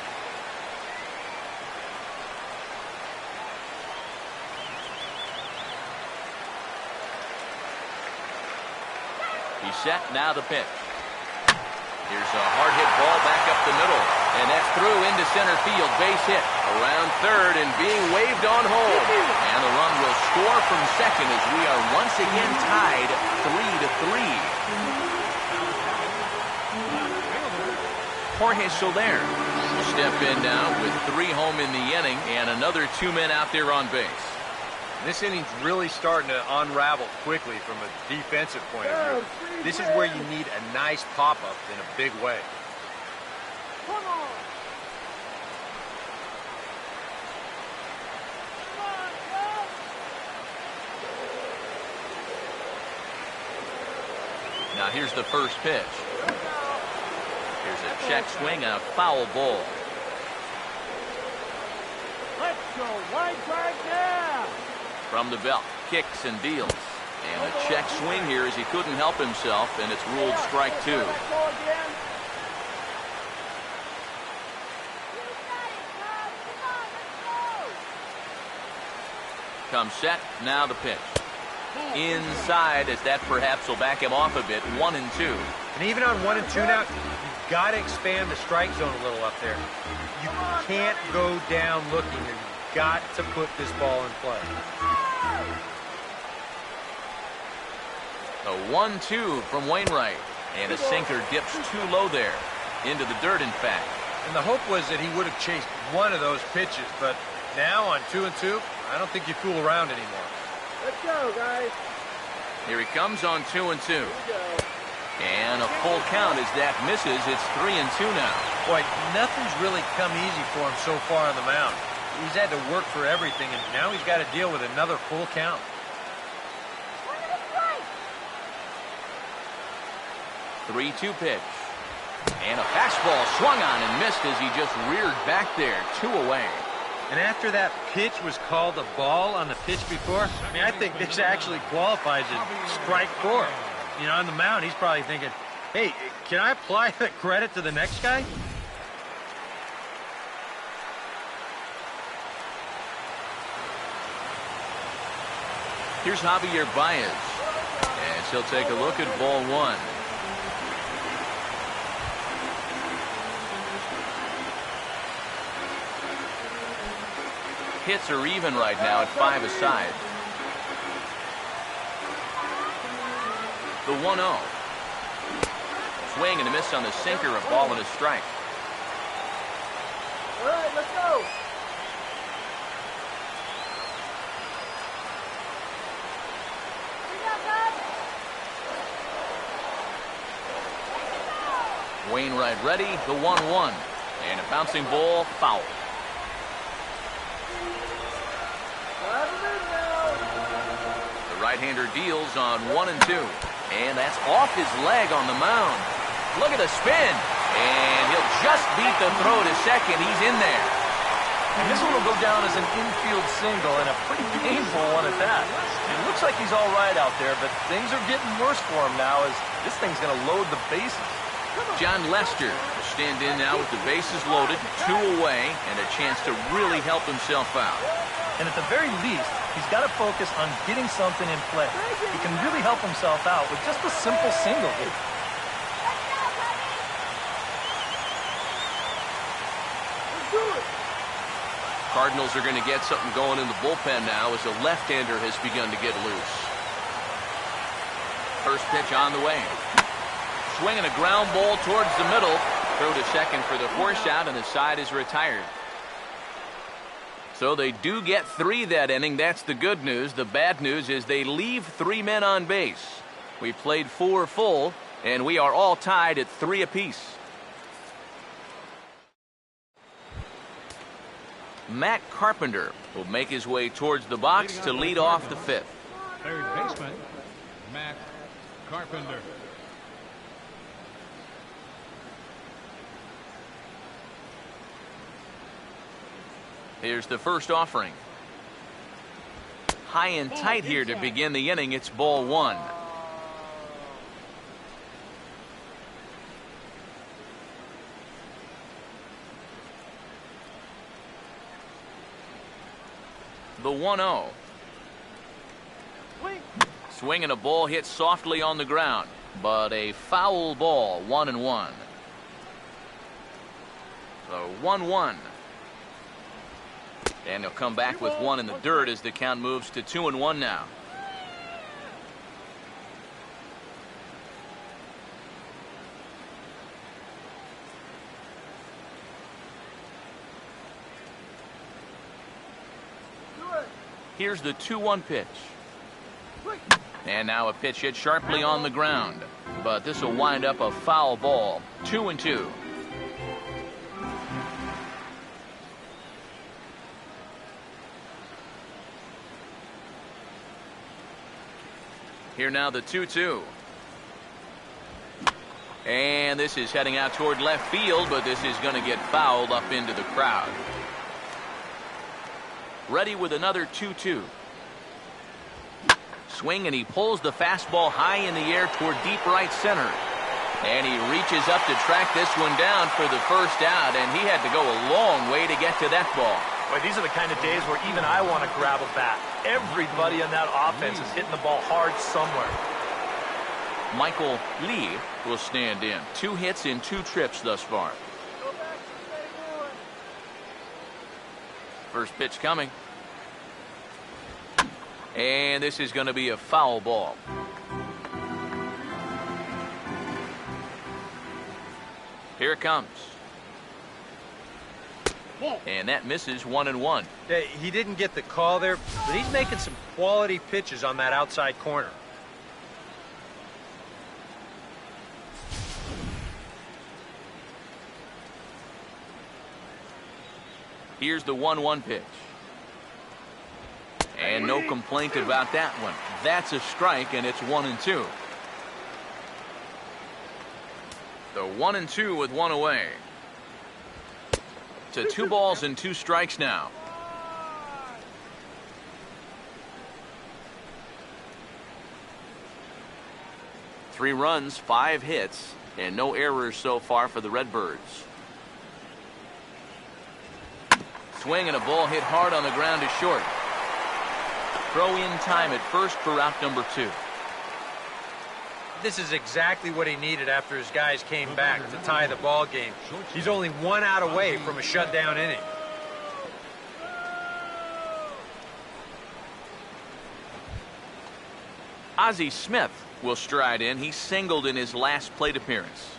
He's set. Now the pitch. Here's a hard hit ball back up the middle. And that's through into center field. Base hit. Around third and being waved on home. And the run will score from second as we are once again tied 3-3. Jorge Soler will step in now with 3 home in the inning and another 2 men out there on base. This inning's really starting to unravel quickly from a defensive point of view. This is where you need a nice pop-up in a big way. Come on. Come on, bro. Now here's the first pitch. Here's a check swing and a foul ball. Let's go. Line drive now. From the belt, kicks and deals. And a check swing here as he couldn't help himself, and it's ruled strike 2. Go again. Comes set, now the pitch. Inside as that perhaps will back him off a bit, 1-2. And even on 1-2 now, you've got to expand the strike zone a little up there. You can't go down looking. You've got to put this ball in play. A 1-2 from Wainwright. And a sinker dips too low there. Into the dirt, in fact. And the hope was that he would have chased one of those pitches, but now on 2-2, I don't think you fool around anymore. Let's go, guys. Here he comes on 2-2. Here we go. And a full count as that misses. It's 3-2 now. Boy, nothing's really come easy for him so far on the mound. He's had to work for everything, and now he's got to deal with another full count. 3-2 pitch. And a fastball swung on and missed as he just reared back there. 2 away. And after that pitch was called a ball on the pitch before, I mean, I think this actually qualifies as strike 4. You know, on the mound, he's probably thinking, hey, can I apply the credit to the next guy? Here's Javier Baez. And he'll take a look at ball 1. Hits are even right now at 5 aside. The 1-0. Swing and a miss on the sinker, a ball and a strike. All right, let's go. Wainwright ready, the 1-1. And a bouncing ball, foul. The right-hander deals on 1-2. And that's off his leg on the mound. Look at the spin. And he'll just beat the throw to second. He's in there. And this one will go down as an infield single, and a pretty painful one at that. It looks like he's all right out there, but things are getting worse for him now as this thing's going to load the bases. John Lester will stand in now with the bases loaded, 2 away, and a chance to really help himself out. And at the very least, he's got to focus on getting something in play. He can really help himself out with just a simple single here. Cardinals are going to get something going in the bullpen now as a left-hander has begun to get loose. First pitch on the way. Swinging a ground ball towards the middle. Throw to second for the force out, and the side is retired. So they do get 3 that inning. That's the good news. The bad news is they leave 3 men on base. We played 4 full, and we are all tied at 3 apiece. Matt Carpenter will make his way towards the box to lead off the 5th. Third baseman, Matt Carpenter. Here's the first offering. High and tight here to begin the inning. It's ball 1. The 1-0. Swinging a ball hit softly on the ground, but a foul ball. 1-1. So 1-1. And he'll come back with 1 in the dirt as the count moves to 2-1 now. Here's the 2-1 pitch. And now a pitch hit sharply on the ground. But this will wind up a foul ball. 2-2. Here now the 2-2. And this is heading out toward left field, but this is going to get fouled up into the crowd. Ready with another 2-2. Swing, and he pulls the fastball high in the air toward deep right center. And he reaches up to track this one down for the first out, and he had to go a long way to get to that ball. Boy, these are the kind of days where even I want to grab a bat. Everybody on that offense is hitting the ball hard somewhere. Michael Lee will stand in. 2 hits in 2 trips thus far. First pitch coming. And this is going to be a foul ball. Here it comes. And that misses 1-1. Yeah, he didn't get the call there, but he's making some quality pitches on that outside corner. Here's the 1-1 pitch. And no complaint about that one. That's a strike, and it's 1-2. The 1-2 with 1 away. To 2 balls and 2 strikes now. Three runs, 5 hits, and no errors so far for the Redbirds. Swing, and a ball hit hard on the ground to short. Throw in time at first for out number 2. This is exactly what he needed after his guys came back to tie the ball game. He's only 1 out away from a shutdown inning. Ozzy Smith will stride in. He singled in his last plate appearance.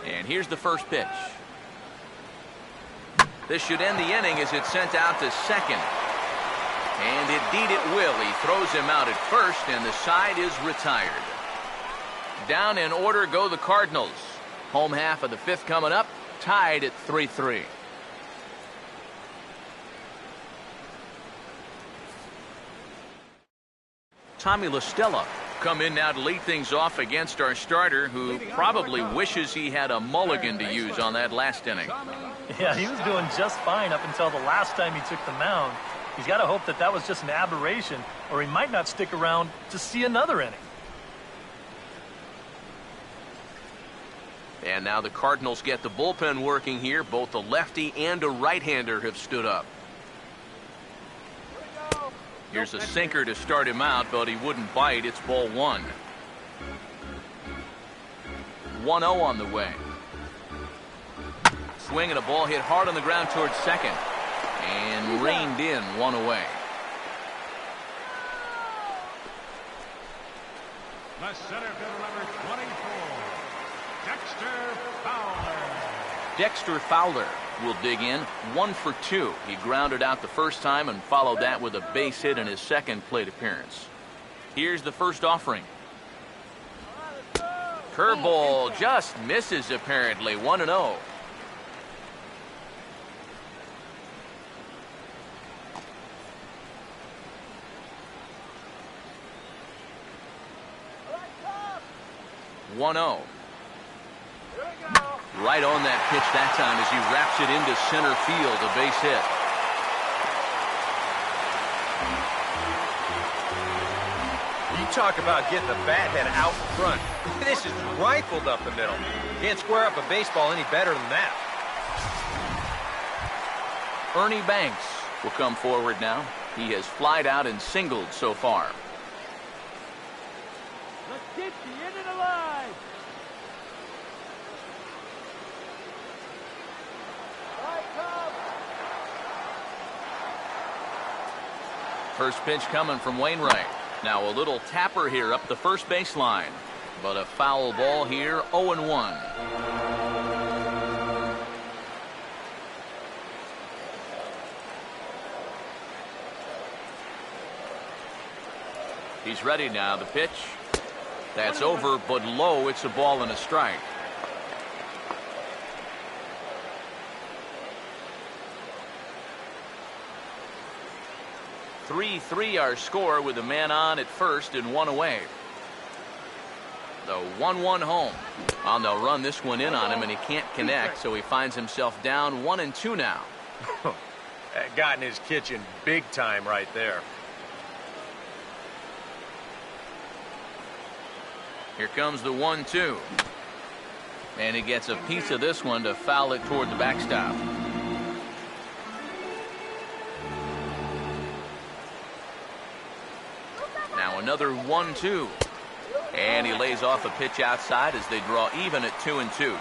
And here's the first pitch. This should end the inning as it's sent out to second. And indeed it will. He throws him out at first, and the side is retired. Down in order go the Cardinals. Home half of the 5th coming up, tied at 3-3. Tommy LaStella come in now to lead things off against our starter, who probably wishes he had a mulligan to use on that last inning. Yeah, he was doing just fine up until the last time he took the mound. He's got to hope that that was just an aberration, or he might not stick around to see another inning. And now the Cardinals get the bullpen working here. Both a lefty and a right-hander have stood up. Here's a sinker to start him out, but he wouldn't bite. It's ball 1. 1-0 on the way. Swing, and a ball hit hard on the ground towards second. And reined in 1 away. the center fielder, number 24, Dexter Fowler. Dexter Fowler will dig in, 1 for 2. He grounded out the first time and followed that with a base hit in his second plate appearance. Here's the first offering. Curveball just misses apparently, 1-0. Right on that pitch that time as he wraps it into center field, a base hit. You talk about getting the bat head out front. This is rifled up the middle. Can't square up a baseball any better than that. Ernie Banks will come forward now. He has flied out and singled so far. Let's keep the inning alive. First pitch coming from Wainwright. Now a little tapper here up the first baseline. But a foul ball here, 0-1. He's ready now, the pitch. That's over, but low. It's a ball and a strike. Three our score with a man on at first and one away. The 1-1 home. Well, they'll run this one in on him, and he can't connect, so he finds himself down 1-2 now. That got in his kitchen big time right there. Here comes the 1-2. And he gets a piece of this one to foul it toward the backstop. Now another 1-2. And he lays off a pitch outside as they draw even at 2-2.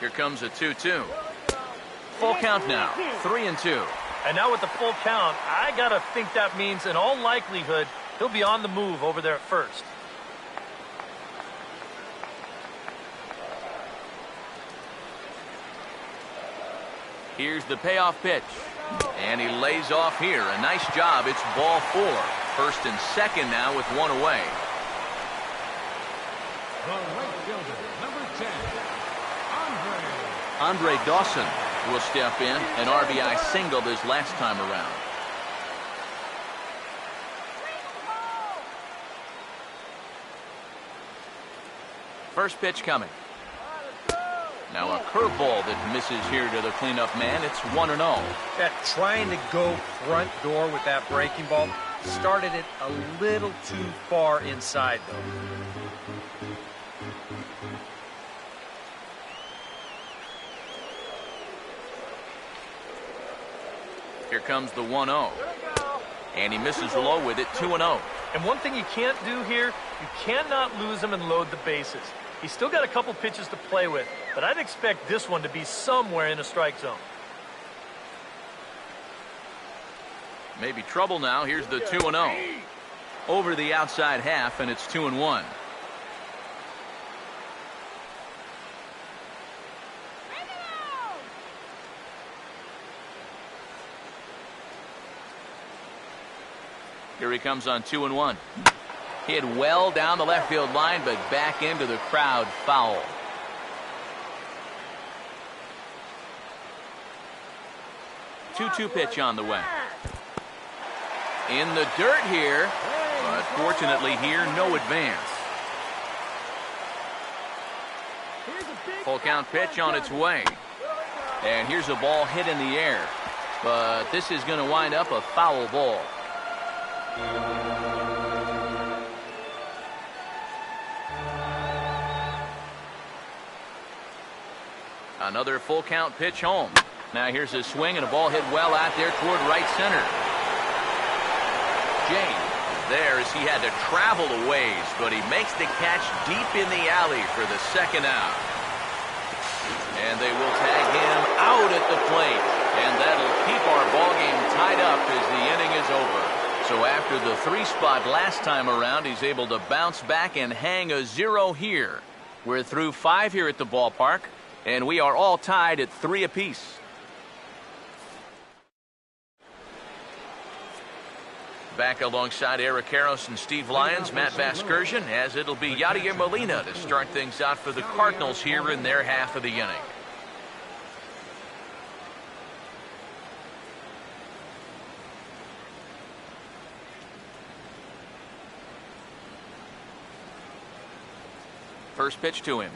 Here comes a 2-2. Full count now, 3-2. And now with the full count, I gotta think that means in all likelihood he'll be on the move over there at first. Here's the payoff pitch. And he lays off here. A nice job. It's ball 4. First and second now with one away. The right fielder, number 10, Andre Dawson will step in. An RBI single this last time around. First pitch coming. Now a curveball that misses here to the cleanup man. It's 1-0. That trying to go front door with that breaking ball started it a little too far inside, though. Here comes the 1-0. And he misses low with it, 2-0. And one thing you can't do here, you cannot lose him and load the bases. He's still got a couple pitches to play with, but I'd expect this one to be somewhere in a strike zone. Maybe trouble now. Here's the 2-0. Over the outside half, and it's 2-1. Here he comes on 2-1. Hit well down the left field line, but back into the crowd, foul. Two-two pitch on the way. In the dirt here, but fortunately here, no advance. Full count pitch on its way. And here's a ball hit in the air. But this is going to wind up a foul ball. Another full count pitch home. Now here's a swing and a ball hit well out there toward right center. James there as he had to travel a ways, but he makes the catch deep in the alley for the second out. And they will tag him out at the plate. And that'll keep our ball game tied up as the inning is over. So after the 3 spot last time around, he's able to bounce back and hang a 0 here. We're through 5 here at the ballpark, and we are all tied at 3 apiece. Back alongside Eric Karros and Steve Lyons, Matt Vasgersian, as it'll be Yadier Molina to start things out for the Cardinals here in their half of the inning. First pitch to him.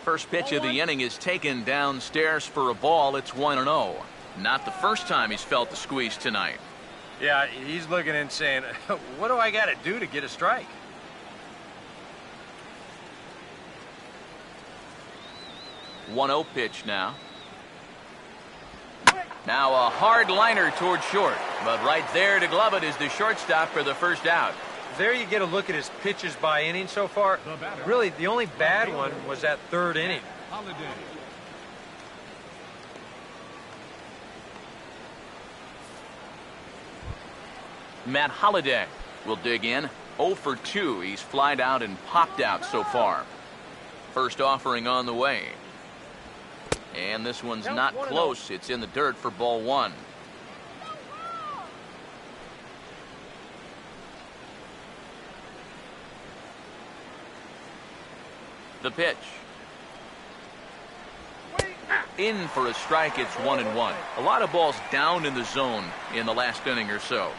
First pitch of the inning is taken downstairs for a ball. It's 1-0. Not the first time he's felt the squeeze tonight. Yeah, he's looking and saying, what do I got to do to get a strike? One-0 pitch now. Now a hard liner toward short, but right there to glove it is the shortstop for the first out. There you get a look at his pitches by inning so far. Really, the only bad one was that 3rd inning. Holiday. Matt Holliday will dig in. 0 for 2. He's flied out and popped out so far. First offering on the way. And this one's not close. It's in the dirt for ball 1. The pitch. In for a strike. It's 1-1. A lot of balls down in the zone in the last inning or so.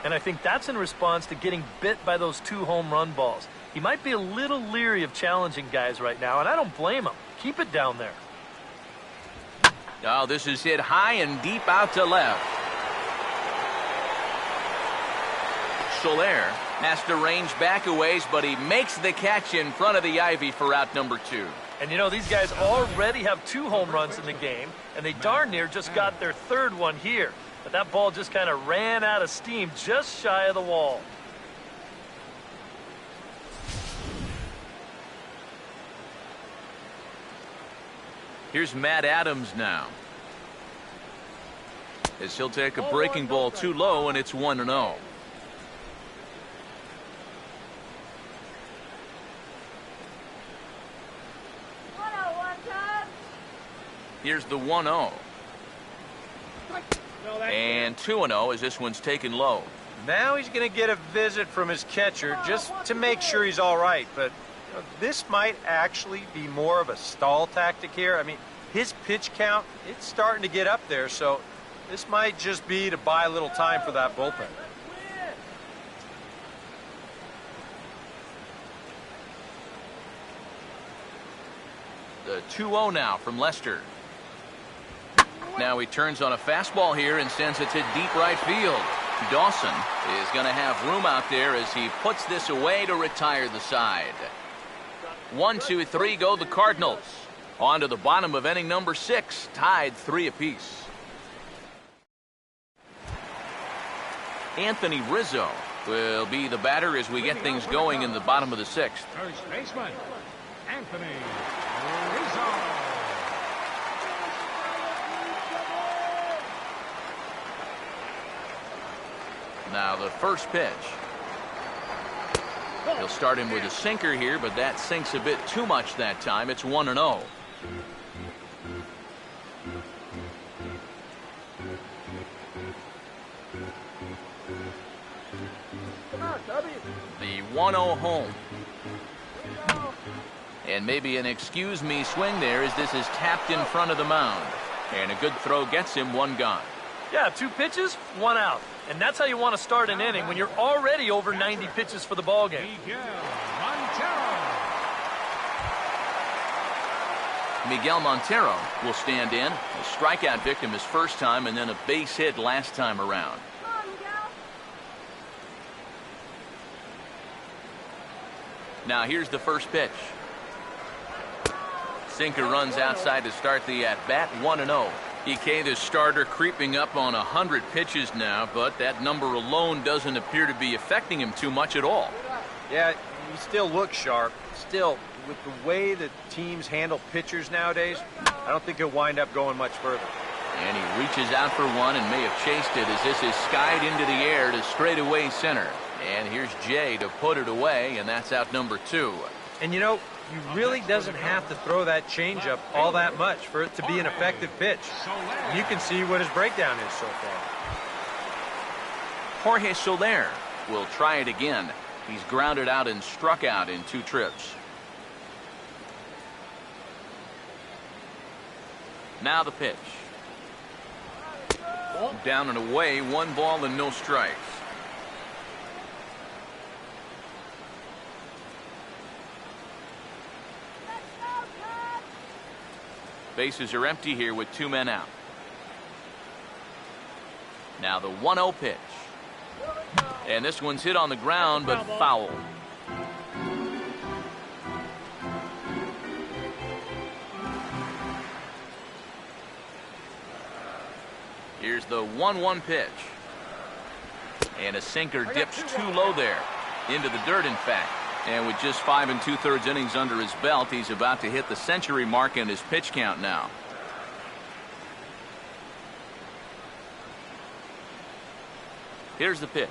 And I think that's in response to getting bit by those 2 home run balls. He might be a little leery of challenging guys right now, and I don't blame him. Keep it down there. Oh, this is hit high and deep out to left. Soler has to range back a ways, but he makes the catch in front of the ivy for out number 2. And you know, these guys already have 2 home runs in the game, and they darn near just got their 3rd one here. But that ball just kind of ran out of steam just shy of the wall. Here's Matt Adams now. As he'll take a breaking ball too low, and it's 1-0. 1-0 time. Here's the 1-0. And 2-0 as this one's taken low. Now he's going to get a visit from his catcher just to make sure he's all right. But this might actually be more of a stall tactic here. I mean, his pitch count, it's starting to get up there, so this might just be to buy a little time for that bullpen. The 2-0 now from Lester. Now he turns on a fastball here and sends it to deep right field. Dawson is going to have room out there as he puts this away to retire the side. 1, 2, 3 go the Cardinals. On to the bottom of inning number 6, tied 3 apiece. Anthony Rizzo will be the batter as we get things going in the bottom of the 6th. First baseman, Anthony Rizzo. Now the first pitch. He'll start him with a sinker here, but that sinks a bit too much that time. It's 1-0. The 1-0 home. And maybe an excuse me swing there as this is tapped in front of the mound. And a good throw gets him 1 gone. Yeah, 2 pitches, 1 out. And that's how you want to start an inning when you're already over 90 pitches for the ballgame. Miguel Montero will stand in. A strikeout victim his first time and then a base hit last time around. Come on, Miguel. Now here's the first pitch. Sinker runs outside to start the at-bat. 1-0. EK, the starter, creeping up on 100 pitches now, but that number alone doesn't appear to be affecting him too much at all. Yeah, he still looks sharp. Still, with the way that teams handle pitchers nowadays, I don't think he'll wind up going much further. And he reaches out for one and may have chased it as this is skied into the air to straightaway center. And here's Jay to put it away, and that's out number 2. And you know, he really doesn't have to throw that changeup all that much for it to be an effective pitch. And you can see what his breakdown is so far. Jorge Soler will try it again. He's grounded out and struck out in 2 trips. Now the pitch. Down and away, 1 ball and no strikes. Bases are empty here with 2 men out. Now the 1-0 pitch. And this one's hit on the ground but foul. Here's the 1-1 pitch. And a sinker dips too low there. Into the dirt, in fact. And with just 5 2/3 innings under his belt, he's about to hit the century mark in his pitch count now. Here's the pitch.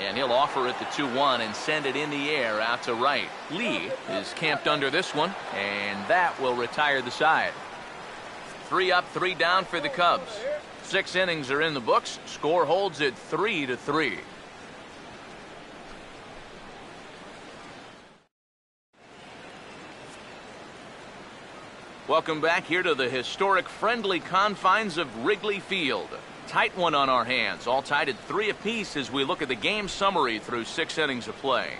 And he'll offer it the 2-1 and send it in the air out to right. Lee is camped under this one, and that will retire the side. 3 up, 3 down for the Cubs. 6 innings are in the books. Score holds at 3-3. Welcome back here to the historic friendly confines of Wrigley Field. Tight one on our hands, all tied at 3 apiece as we look at the game summary through 6 innings of play.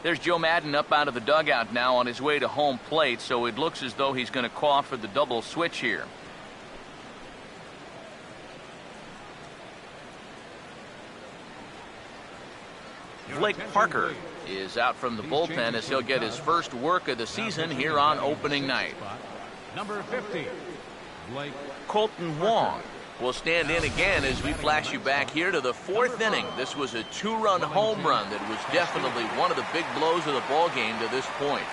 There's Joe Madden up out of the dugout now on his way to home plate, so it looks as though he's going to call for the double switch here. Blake Parker is out from the bullpen as he'll get his first work of the season here on opening night. Number 50, Blake. Colton Wong will stand in again as we flash you back here to the 4th inning. This was a 2-run home run that was definitely one of the big blows of the ball game to this point.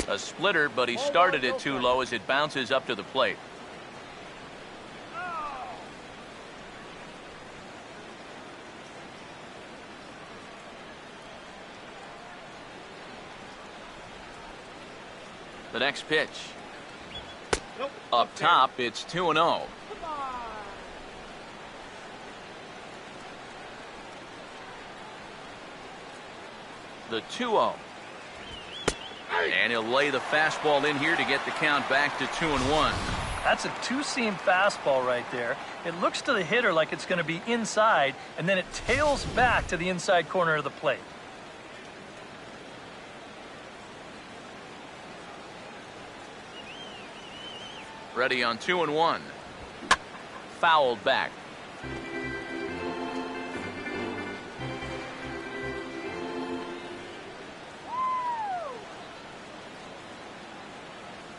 A splitter, but he started it too low as it bounces up to the plate. The next pitch. Up top, it's 2-0. The 2-0. And he'll lay the fastball in here to get the count back to 2-1. That's a 2-seam fastball right there. It looks to the hitter like it's going to be inside, and then it tails back to the inside corner of the plate. Ready on 2-1. Fouled back.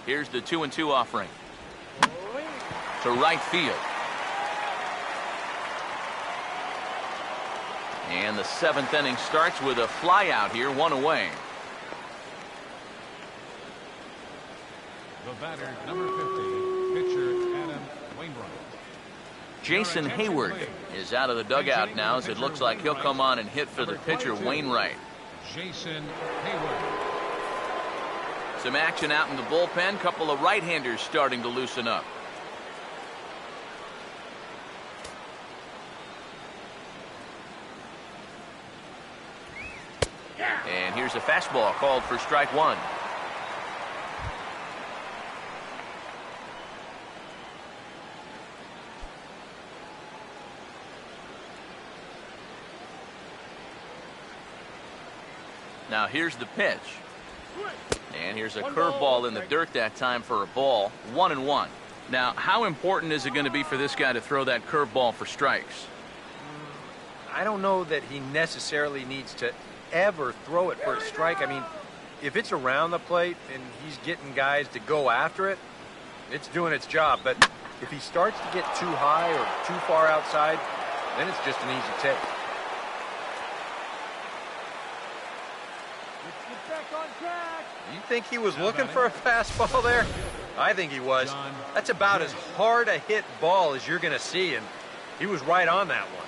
Here's the 2-2 offering. To right field. And the 7th inning starts with a fly out here, 1 away. The batter, number 50, pitcher Adam Wainwright. Jason Hayward is out of the dugout now as it looks like he'll come on and hit for the pitcher Wainwright. Jason Hayward. Some action out in the bullpen. Couple of right-handers starting to loosen up. And here's a fastball called for strike 1. Now here's the pitch. And here's a curveball in the dirt that time for a ball. 1-1. Now, how important is it going to be for this guy to throw that curveball for strikes? I don't know that he necessarily needs to ever throw it for a strike. I mean, if it's around the plate and he's getting guys to go after it, it's doing its job. But if he starts to get too high or too far outside, then it's just an easy take. Get back on track. You think he was looking for a fastball there? I think he was. That's about as hard a hit ball as you're going to see, and he was right on that one.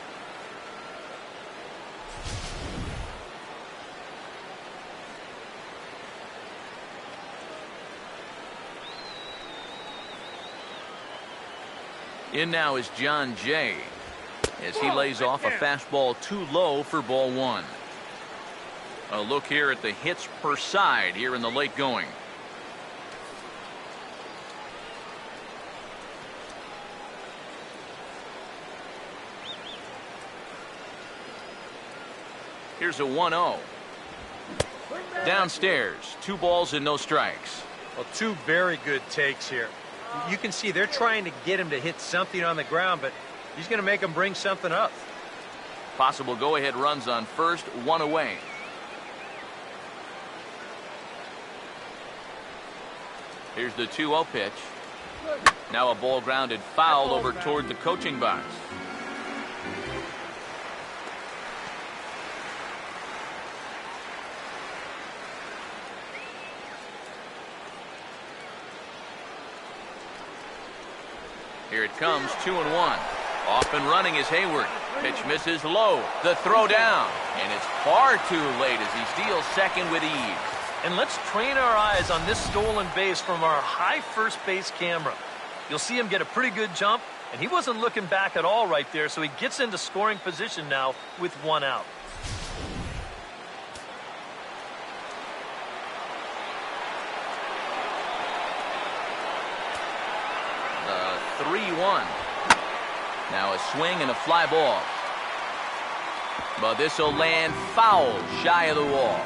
In now is John Jay as he lays off a fastball too low for ball one. A look here at the hits per side here in the late going. Here's a 1-0. Downstairs, 2 balls and no strikes. Well, 2 very good takes here. You can see they're trying to get him to hit something on the ground, but he's going to make him bring something up. Possible go-ahead runs on first, 1 away. Here's the 2-0 pitch. Now a ball grounded foul over toward the coaching box. Here it comes, 2-1. Off and running is Hayward. Pitch misses low. The throw down. And it's far too late as he steals second with ease. And let's train our eyes on this stolen base from our high first base camera. You'll see him get a pretty good jump, and he wasn't looking back at all right there, so he gets into scoring position now with 1 out. The 3-1. Now a swing and a fly ball. But this will land foul shy of the wall.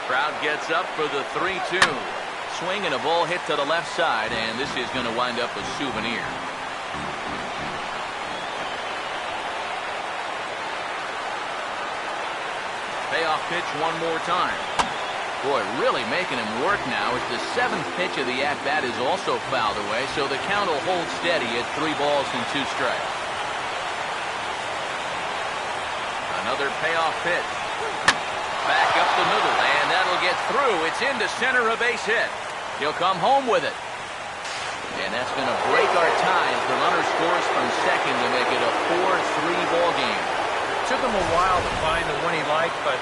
Crowd gets up for the 3-2. Swing and a ball hit to the left side, and this is going to wind up a souvenir. Payoff pitch one more time. Boy, really making him work now as the 7th pitch of the at-bat is also fouled away, so the count will hold steady at 3 balls and 2 strikes. Another payoff pitch. Back up the middle, and that'll get through. It's into center, a base hit. He'll come home with it. And that's going to break our tie as the runner scores from second to make it a 4-3 ball game. Took him a while to find the one he liked, but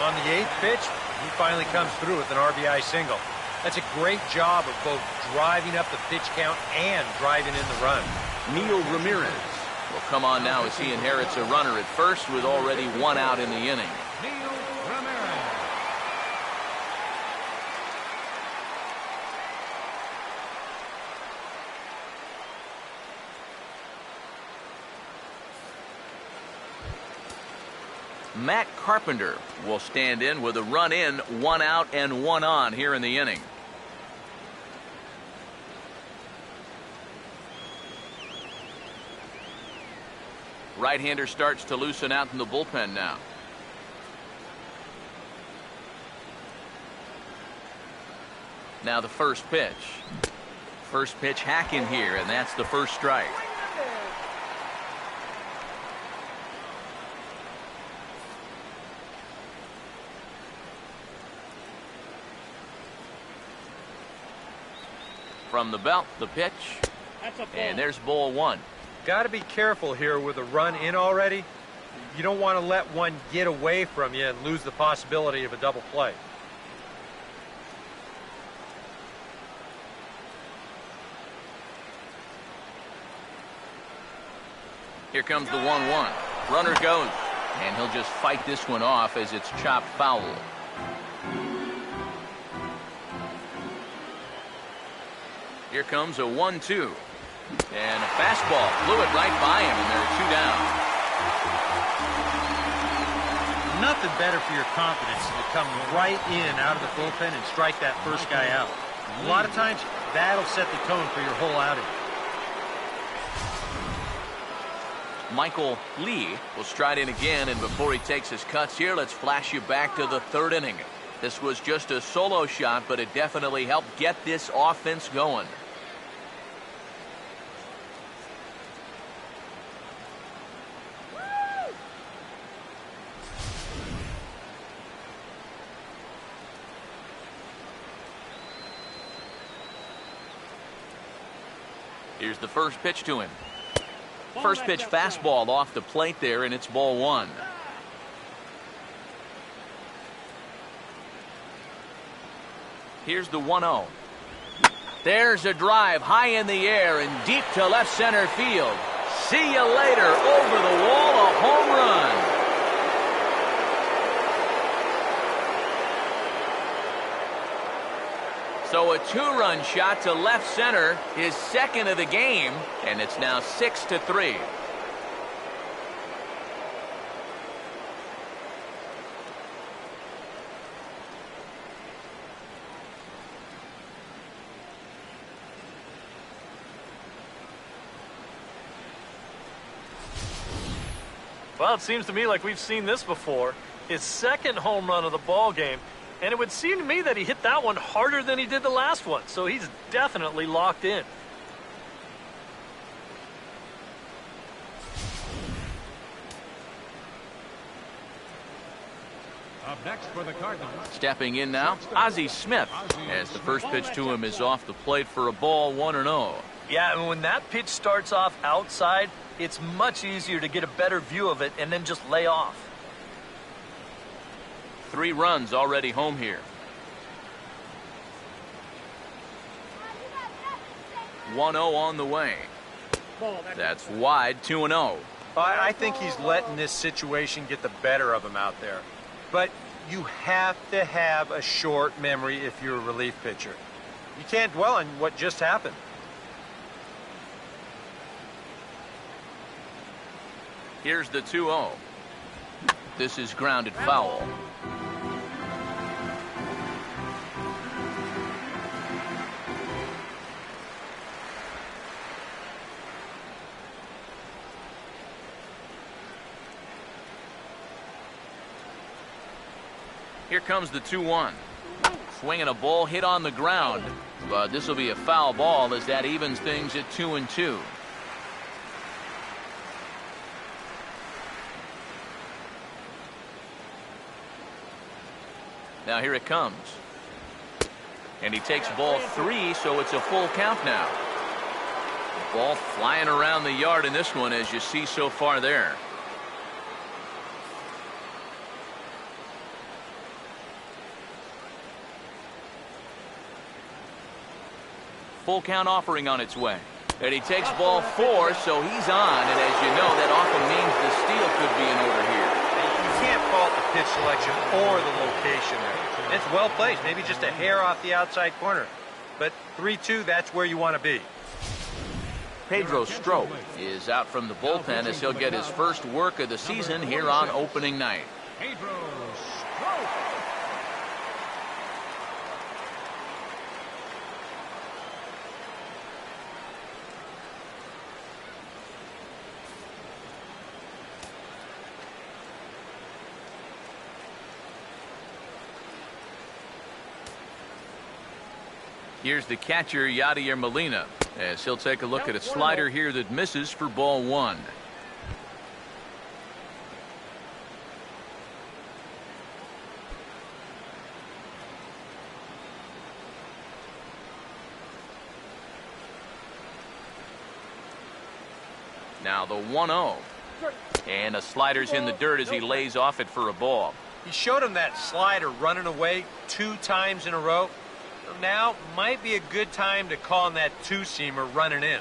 on the 8th pitch, he finally comes through with an RBI single. That's a great job of both driving up the pitch count and driving in the run. Neil Ramirez will come on now as he inherits a runner at first with already 1 out in the inning. Neil Ramirez. Matt Carpenter will stand in with a run in, 1 out and 1 on here in the inning. Right-hander starts to loosen out in the bullpen now. Now the first pitch. First pitch hacking here, and that's the first strike. From the belt, the pitch, and there's ball 1. Got to be careful here with a run in already. You don't want to let one get away from you and lose the possibility of a double play. Here comes the 1-1. Runner goes, and he'll just fight this one off as it's chopped foul. Here comes a 1-2. And a fastball flew it right by him, and there are 2 down. Nothing better for your confidence than to come right in out of the bullpen and strike that first guy out. A lot of times, that'll set the tone for your whole outing. Michael Lee will stride in again, and before he takes his cuts here, let's flash you back to the third inning. This was just a solo shot, but it definitely helped get this offense going. Here's the first pitch to him. First pitch fastball off the plate there, and it's ball one. Here's the 1-0. There's a drive high in the air and deep to left center field. See you later. Over the wall, a home run. So a two-run shot to left center, his second of the game, and it's now 6-3. Well, it seems to me like we've seen this before. His second home run of the ball game. And it would seem to me that he hit that one harder than he did the last one. So he's definitely locked in. Up next for the Cardinals. Stepping in now, Ozzy Smith, as the first pitch to him is off the plate for a ball, 1-0. Yeah, and when that pitch starts off outside, it's much easier to get a better view of it and then just lay off. 3 runs already home here. 1-0 on the way. That's wide, 2-0. I think he's letting this situation get the better of him out there. But you have to have a short memory if you're a relief pitcher. You can't dwell on what just happened. Here's the 2-0. This is grounded foul. Here comes the 2-1. Swinging a ball hit on the ground, but this will be a foul ball as that evens things at 2-2. Now here it comes. And he takes ball 3, so it's a full count now. Ball flying around the yard in this one, as you see so far there. Full count offering on its way. And he takes ball 4, so he's on. And as you know, that often means the steal could be in order here. You can't fault the pitch selection or the location there. It's well placed, maybe just a hair off the outside corner. But 3-2, that's where you want to be. Pedro Strop is out from the bullpen as he'll get his first work of the season here on opening night. Pedro Strop. Here's the catcher, Yadier Molina, as he'll take a look at a slider here that misses for ball 1. Now the 1-0. And a slider's in the dirt as he lays off it for a ball. He showed him that slider running away 2 times in a row. Now might be a good time to call on that 2-seamer running in.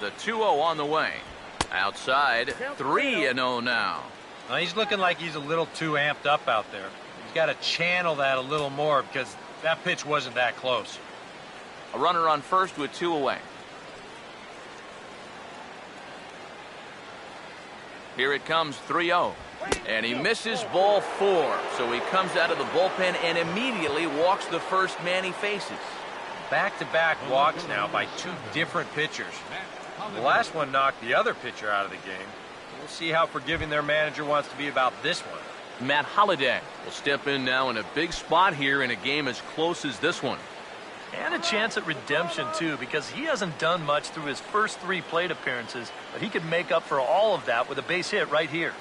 The 2-0 on the way. Outside, 3-0 now. Now he's looking like he's a little too amped up out there. He's got to channel that a little more because that pitch wasn't that close. A runner on first with 2 away. Here it comes, 3-0. And he misses ball 4. So he comes out of the bullpen and immediately walks the first man he faces. Back-to-back walks now by 2 different pitchers. The last one knocked the other pitcher out of the game. We'll see how forgiving their manager wants to be about this one. Matt Holliday will step in now in a big spot here in a game as close as this one. And a chance at redemption, too, because he hasn't done much through his first 3 plate appearances, but he could make up for all of that with a base hit right here.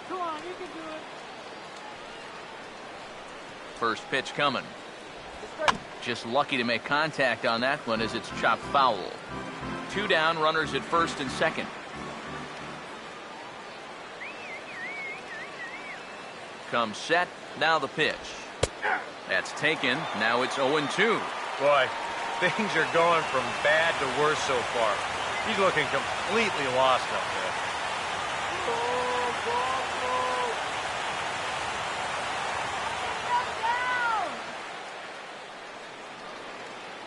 Come on, you can do it. First pitch coming. Just lucky to make contact on that one as it's chopped foul. 2 down, runners at first and second. Comes set, now the pitch. That's taken, now it's 0-2. Boy, things are going from bad to worse so far. He's looking completely lost up there.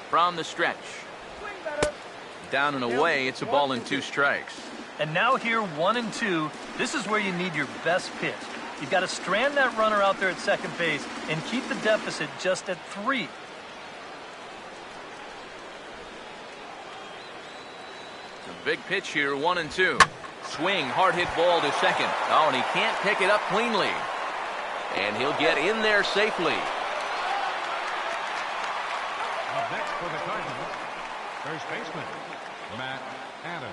From the stretch. Down and away, it's a ball and 2 strikes. And now here, 1-2, this is where you need your best pitch. You've got to strand that runner out there at second base and keep the deficit just at 3. A big pitch here, 1-2. Swing, hard hit ball to second. Oh, and he can't pick it up cleanly. And he'll get in there safely. Up next for the Cardinals, first baseman, Matt Adams.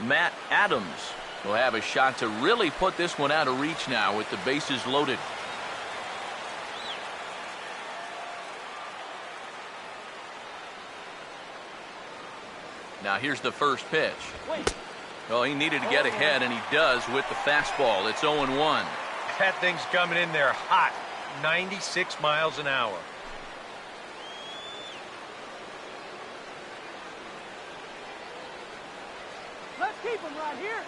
Matt Adams will have a shot to really put this one out of reach now with the bases loaded. Now here's the first pitch. Well, he needed to get ahead, and he does with the fastball. It's 0-1. That thing's coming in there hot, 96 miles an hour. Let's keep him right here.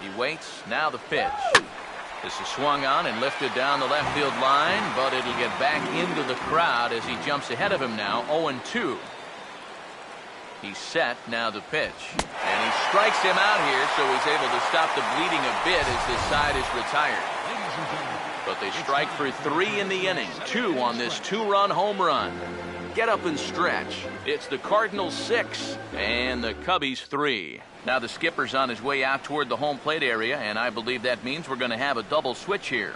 He waits, now the pitch. This is swung on and lifted down the left field line, but it'll get back into the crowd as he jumps ahead of him now, 0-2. He's set, now the pitch. And he strikes him out here, so he's able to stop the bleeding a bit as this side is retired. But they strike for 3 in the inning, 2 on this 2-run home run. Get up and stretch. It's the Cardinals 6 and the Cubbies 3. Now the skipper's on his way out toward the home plate area, and I believe that means we're going to have a double switch here.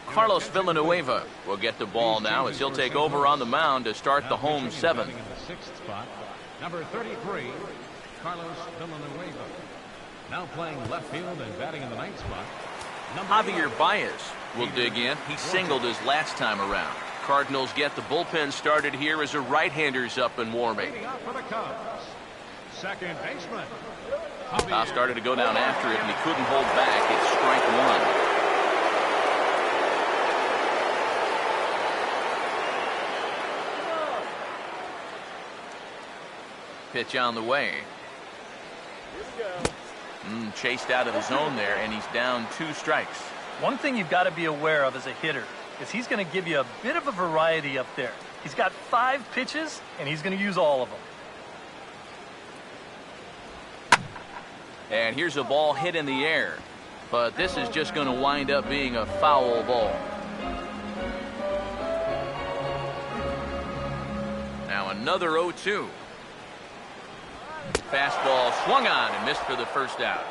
Carlos Villanueva will get the ball now as he'll take over on the mound to start the home 7th. In the 6th spot, number 33, Carlos Villanueva. Now playing left field and batting in the 9th spot, Javier Baez will dig in. He singled his last time around. Cardinals get the bullpen started here as a right-hander's up and warming. leading off for the Cubs, second baseman. Now started to go down after it, and he couldn't hold back. It's strike 1. Pitch on the way. Chased out of the zone there, and he's down 2 strikes. One thing you've got to be aware of as a hitter is he's going to give you a bit of a variety up there. He's got 5 pitches, and he's going to use all of them. And here's a ball hit in the air, but this is just going to wind up being a foul ball. Now another 0-2. Fastball swung on and missed for the first out.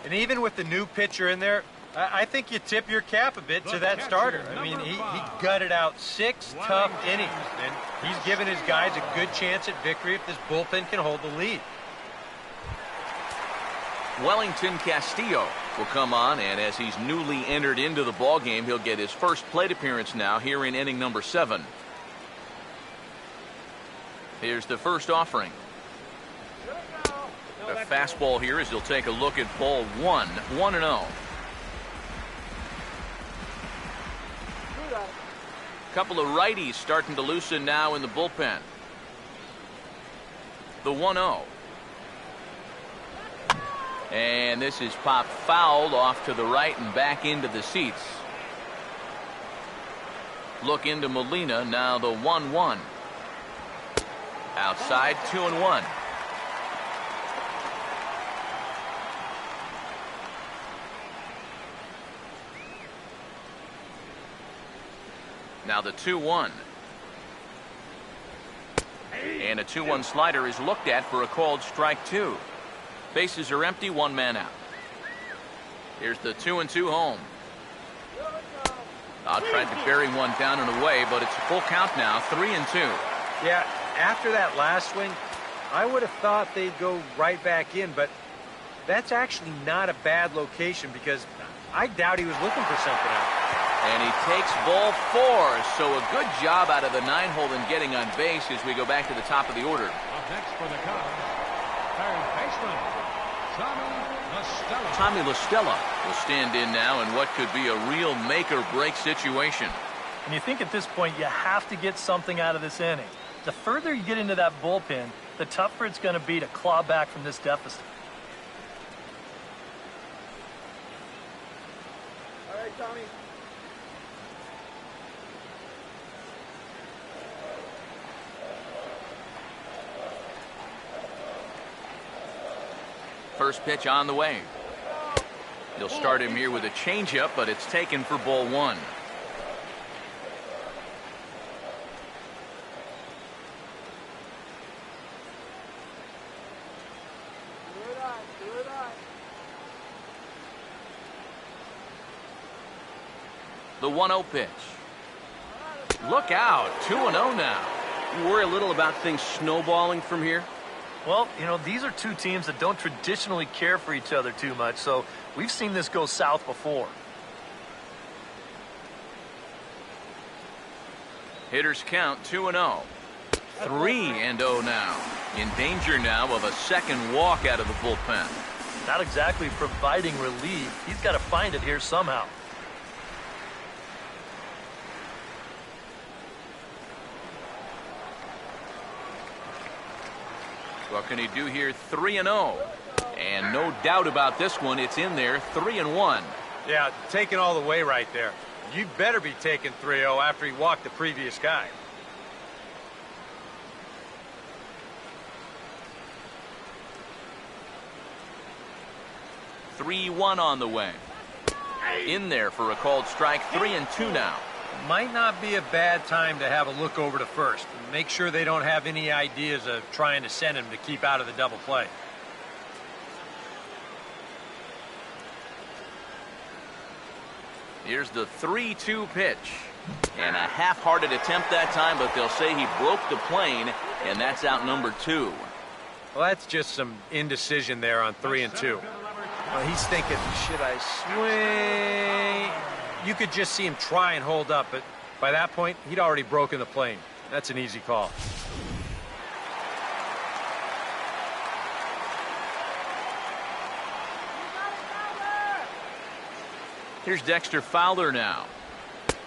And even with the new pitcher in there, I think you tip your cap a bit to that starter. I mean, he gutted out 6 tough innings, and he's given his guys a good chance at victory if this bullpen can hold the lead. Wellington Castillo will come on, and as he's newly entered into the ballgame, he'll get his first plate appearance now here in inning number 7. Here's the first offering. A fastball here as he'll take a look at ball 1, 1-0. Couple of righties starting to loosen now in the bullpen. The 1-0. And this is popped fouled off to the right and back into the seats. Look into Molina. Now the 1-1. Outside, 2-1. Now the 2-1. And a 2-1 slider is looked at for a called strike 2. Bases are empty, one man out. Here's the 2-2 home. Tried to bury one down and away, but it's a full count now, 3-2. Yeah, after that last swing, I would have thought they'd go right back in, but that's actually not a bad location because I doubt he was looking for something else. And he takes ball 4, so a good job out of the 9-hole in getting on base as we go back to the top of the order. Up next for the Cubs, third baseman, Tommy La Stella will stand in now in what could be a real make-or-break situation. And you think at this point you have to get something out of this inning. The further you get into that bullpen, the tougher it's going to be to claw back from this deficit. All right, Tommy. First pitch on the way. He'll start him here with a changeup, but it's taken for ball 1. The 1-0 pitch. Look out, 2-0 now. You worry a little about things snowballing from here? Well, you know, these are two teams that don't traditionally care for each other too much, so we've seen this go south before. Hitters count 2-0. 3-0 now. In danger now of a second walk out of the bullpen. Not exactly providing relief. He's got to find it here somehow. What can he do here? 3-0. And no doubt about this one. It's in there. 3-1. Yeah, taking all the way right there. You'd better be taking 3-0 after he walked the previous guy. (3-1) on the way. In there for a called strike. 3-2 now. Might not be a bad time to have a look over to first. Make sure they don't have any ideas of trying to send him to keep out of the double play. Here's the 3-2 pitch. And a half-hearted attempt that time, but they'll say he broke the plane, and that's out number 2. Well, that's just some indecision there on 3-2. He's thinking, should I swing? You could just see him try and hold up, but by that point, he'd already broken the plane. That's an easy call. Here's Dexter Fowler now.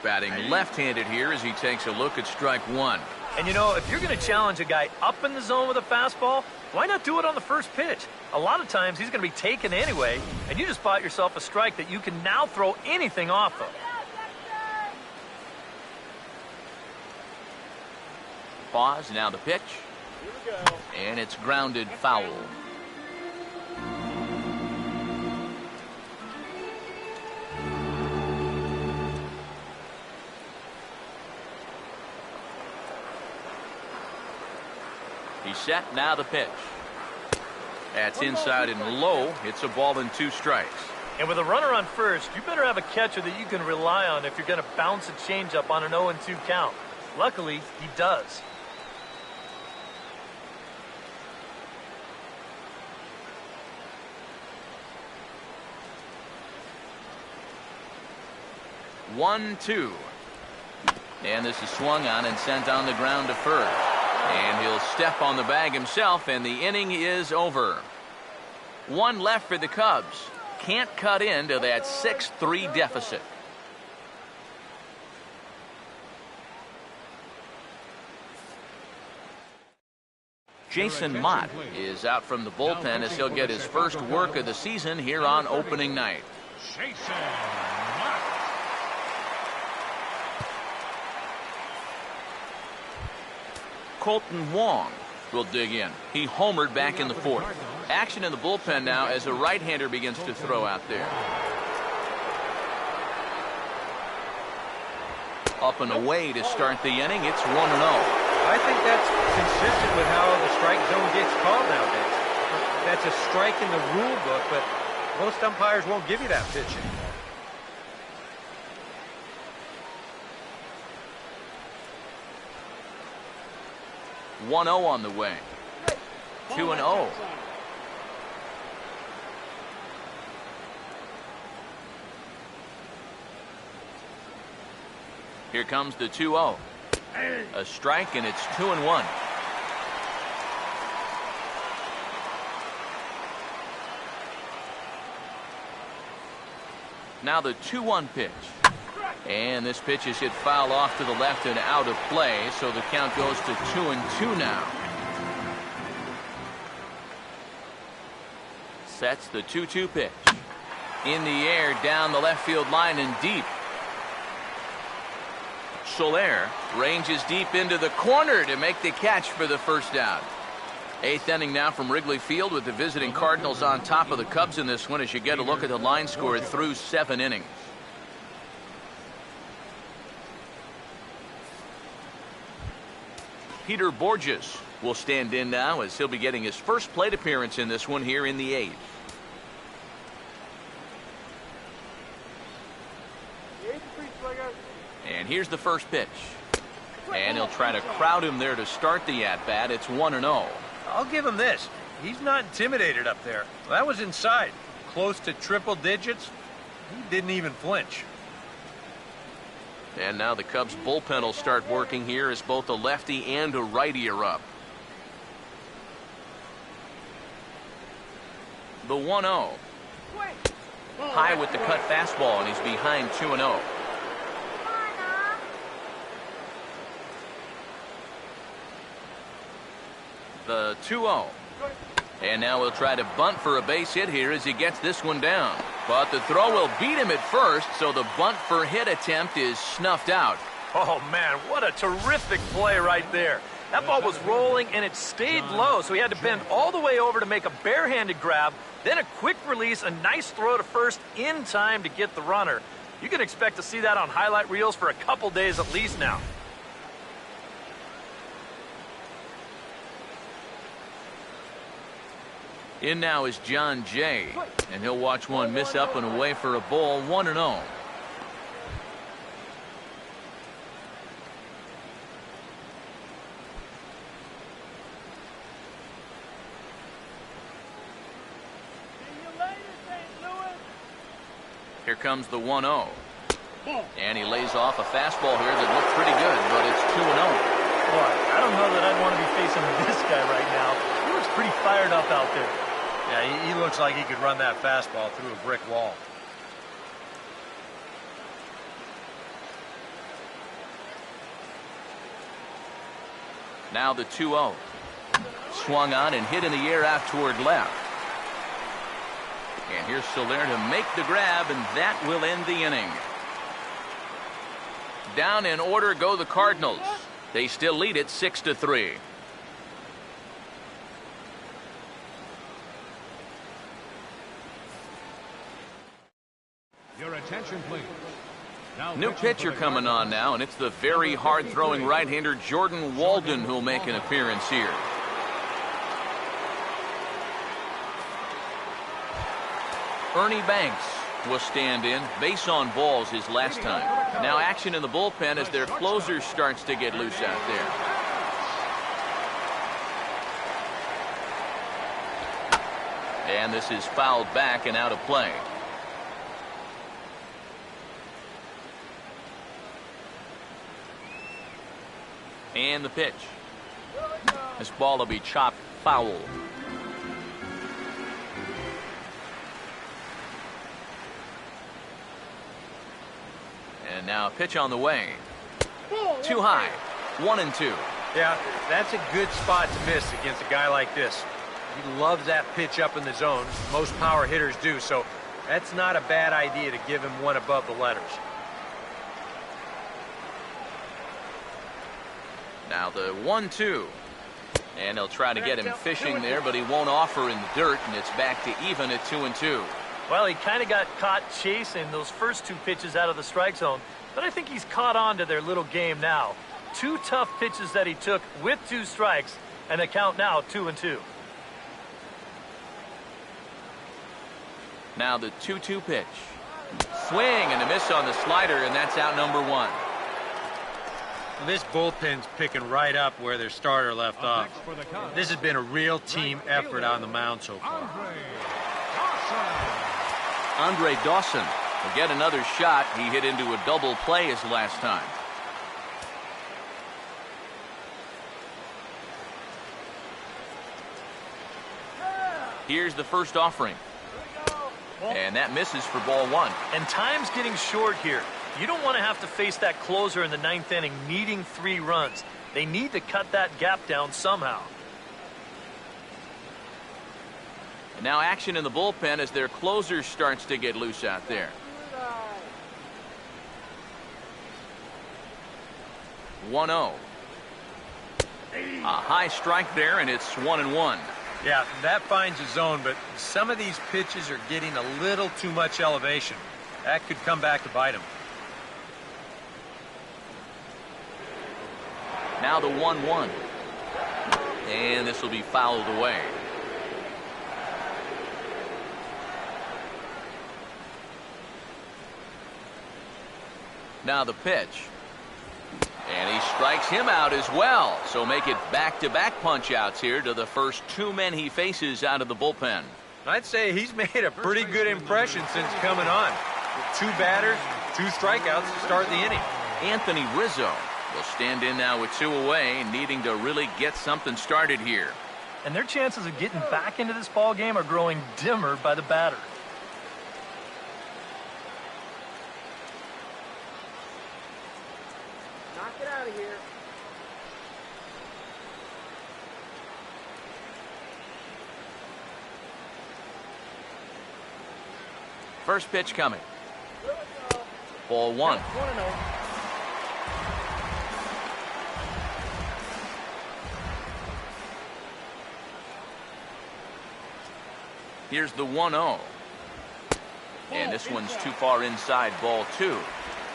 Batting left-handed here as he takes a look at strike 1. And you know, if you're going to challenge a guy up in the zone with a fastball, why not do it on the first pitch? A lot of times he's going to be taken anyway, and you just bought yourself a strike that you can now throw anything off of. Pause, now the pitch. And it's grounded foul. He's set, now the pitch. That's inside and low. It's a ball and 2 strikes. And with a runner on first, you better have a catcher that you can rely on if you're going to bounce a changeup on an 0-2 count. Luckily, he does. One, 2. And this is swung on and sent on the ground to first. And he'll step on the bag himself, and the inning is over. 1 left for the Cubs. Can't cut into that 6-3 deficit. Jason Mott is out from the bullpen as he'll get his first work of the season here on opening night. Jason Mott. Colton Wong will dig in. He homered back in the fourth. Action in the bullpen now as a right-hander begins to throw out there. Up and away to start the inning. It's 1-0. I think that's consistent with how the strike zone gets called nowadays. That's a strike in the rule book, but most umpires won't give you that pitching. One-0 on the way. 2-0. Here comes the 2-0. A strike, and it's 2-1. Now the 2-1 pitch. And this pitch is hit foul off to the left and out of play, so the count goes to 2-2 now. Sets the 2-2 pitch. In the air, down the left field line and deep. Soler ranges deep into the corner to make the catch for the first out. Eighth inning now from Wrigley Field with the visiting Cardinals on top of the Cubs in this one as you get a look at the line score through 7 innings. Peter Borges will stand in now as he'll be getting his first plate appearance in this one here in the 8th. And here's the first pitch. And he'll try to crowd him there to start the at-bat. It's 1-0. I'll give him this. He's not intimidated up there. That was inside. Close to triple digits. He didn't even flinch. And now the Cubs bullpen will start working here as both a lefty and a righty are up. The 1-0. High with the cut fastball, and he's behind 2-0. The 2-0. And now he'll try to bunt for a base hit here as he gets this one down. But the throw will beat him at first, so the bunt for hit attempt is snuffed out. Oh, man, what a terrific play right there. That ball was rolling, and it stayed low, so he had to bend all the way over to make a barehanded grab, then a quick release, a nice throw to first in time to get the runner. You can expect to see that on highlight reels for a couple days at least now. In now is John Jay, and he'll watch one miss up and away for a ball. 1-0. Here comes the 1-0. And he lays off a fastball here that looked pretty good, but it's 2-0. Boy, I don't know that I'd want to be facing this guy right now. He looks pretty fired up out there. Yeah, he looks like he could run that fastball through a brick wall. Now the 2-0. Swung on and hit in the air out toward left. And here's Soler to make the grab, and that will end the inning. Down in order go the Cardinals. They still lead it 6-3. Your attention, please. Now New pitcher coming on now, and it's the very hard-throwing right-hander Jordan Walden who'll make an appearance here. Ernie Banks will stand in. Base on balls his last time. Now action in the bullpen as their closer starts to get loose out there. And this is fouled back and out of play. And the pitch. This ball will be chopped foul. And now a pitch on the way. Too high. 1-2. Yeah, that's a good spot to miss against a guy like this. He loves that pitch up in the zone. Most power hitters do, so that's not a bad idea to give him one above the letters. Now the 1-2. And he'll try to get him fishing there, but he won't offer in the dirt, and it's back to even at 2-2. Well, he kind of got caught chasing those first 2 pitches out of the strike zone, but I think he's caught on to their little game now. 2 tough pitches that he took with 2 strikes, and the count now 2-2. Now the 2-2 pitch. Swing and a miss on the slider, and that's out number 1. This bullpen's picking right up where their starter left off. This has been a real team effort on the mound so far. Andre Dawson will get another shot. He hit into a double play his last time. Here's the first offering. And that misses for ball 1. And time's getting short here. You don't want to have to face that closer in the 9th inning needing 3 runs. They need to cut that gap down somehow. And now action in the bullpen as their closer starts to get loose out there. 1-0. A high strike there, and it's 1-1. Yeah, that finds a zone, but some of these pitches are getting a little too much elevation. That could come back to bite him. Now the 1-1. And this will be fouled away. Now the pitch. And he strikes him out as well. So make it back-to-back punch-outs here to the first 2 men he faces out of the bullpen. I'd say he's made a pretty good impression since coming on. With 2 batters, 2 strikeouts to start the inning. Anthony Rizzo will stand in now with 2 away, needing to really get something started here. And their chances of getting back into this ball game are growing dimmer by the batter. Knock it out of here. First pitch coming. Ball 1. 1-0. Here's the 1-0. And this one's too far inside, ball 2.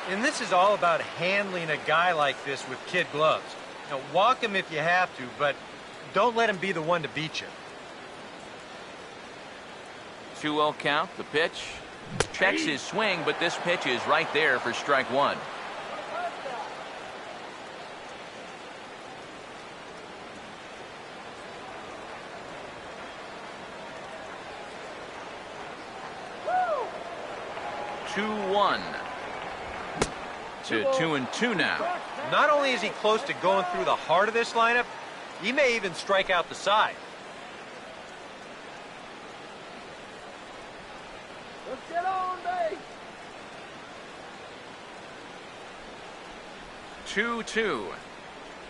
And this is all about handling a guy like this with kid gloves. Now, walk him if you have to, but don't let him be the one to beat you. 2-0 count, the pitch. Checks his swing, but this pitch is right there for strike 1. Woo! 2-1 to 2-2 now. Not only is he close to going through the heart of this lineup, he may even strike out the side. Let's get on base. 2-2. Here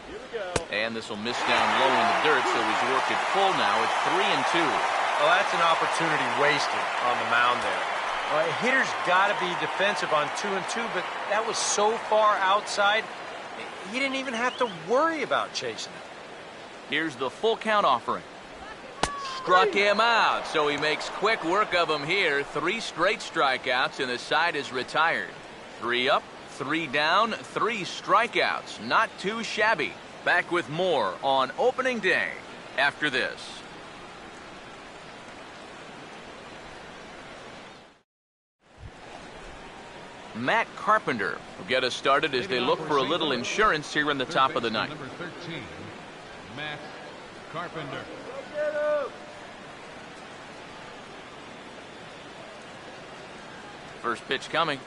we go. And this will miss down low in the dirt, so he's worked it full now at 3-2. Well, that's an opportunity wasted on the mound there. A hitter's got to be defensive on 2-2, but that was so far outside, he didn't even have to worry about chasing it. Here's the full count offering. Struck him out, so he makes quick work of him here. 3 straight strikeouts, and the side is retired. 3 up, 3 down, 3 strikeouts. Not too shabby. Back with more on opening day after this. Matt Carpenter will get us started as they look for a little insurance here in the top of the ninth. Number 13, Matt Carpenter. First pitch coming.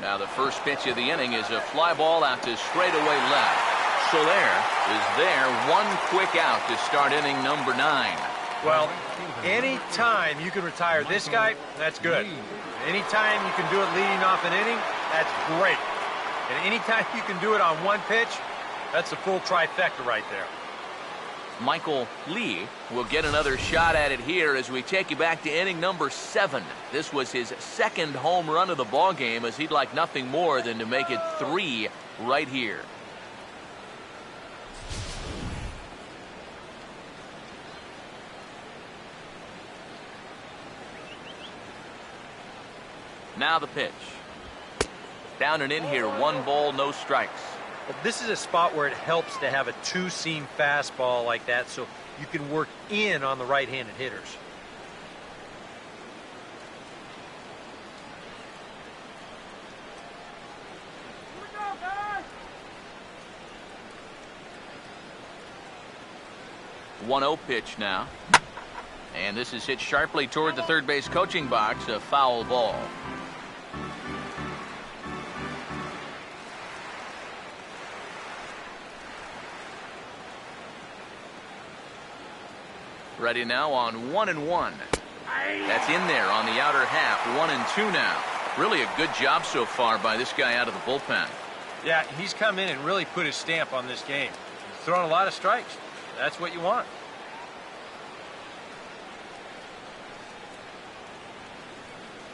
Now the first pitch of the inning is a fly ball out to straightaway left. Soler is there, 1 quick out to start inning number 9. Well, any time you can retire this guy, that's good. Anytime you can do it leading off an inning, that's great. And anytime you can do it on 1 pitch, That's a full trifecta right there. Michael Lee will get another shot at it here as we take you back to inning number 7. This was his second home run of the ball game, as he'd like nothing more than to make it 3 right here. Now the pitch. Down and in here, 1 ball, no strikes. But this is a spot where it helps to have a 2-seam fastball like that so you can work in on the right-handed hitters. Here we go, guys. 1-0 pitch now. And this is hit sharply toward the third base coaching box, a foul ball. Ready now on 1-1. That's in there on the outer half. 1-2 now. Really a good job so far by this guy out of the bullpen. Yeah, he's come in and really put his stamp on this game. He's thrown a lot of strikes. That's what you want.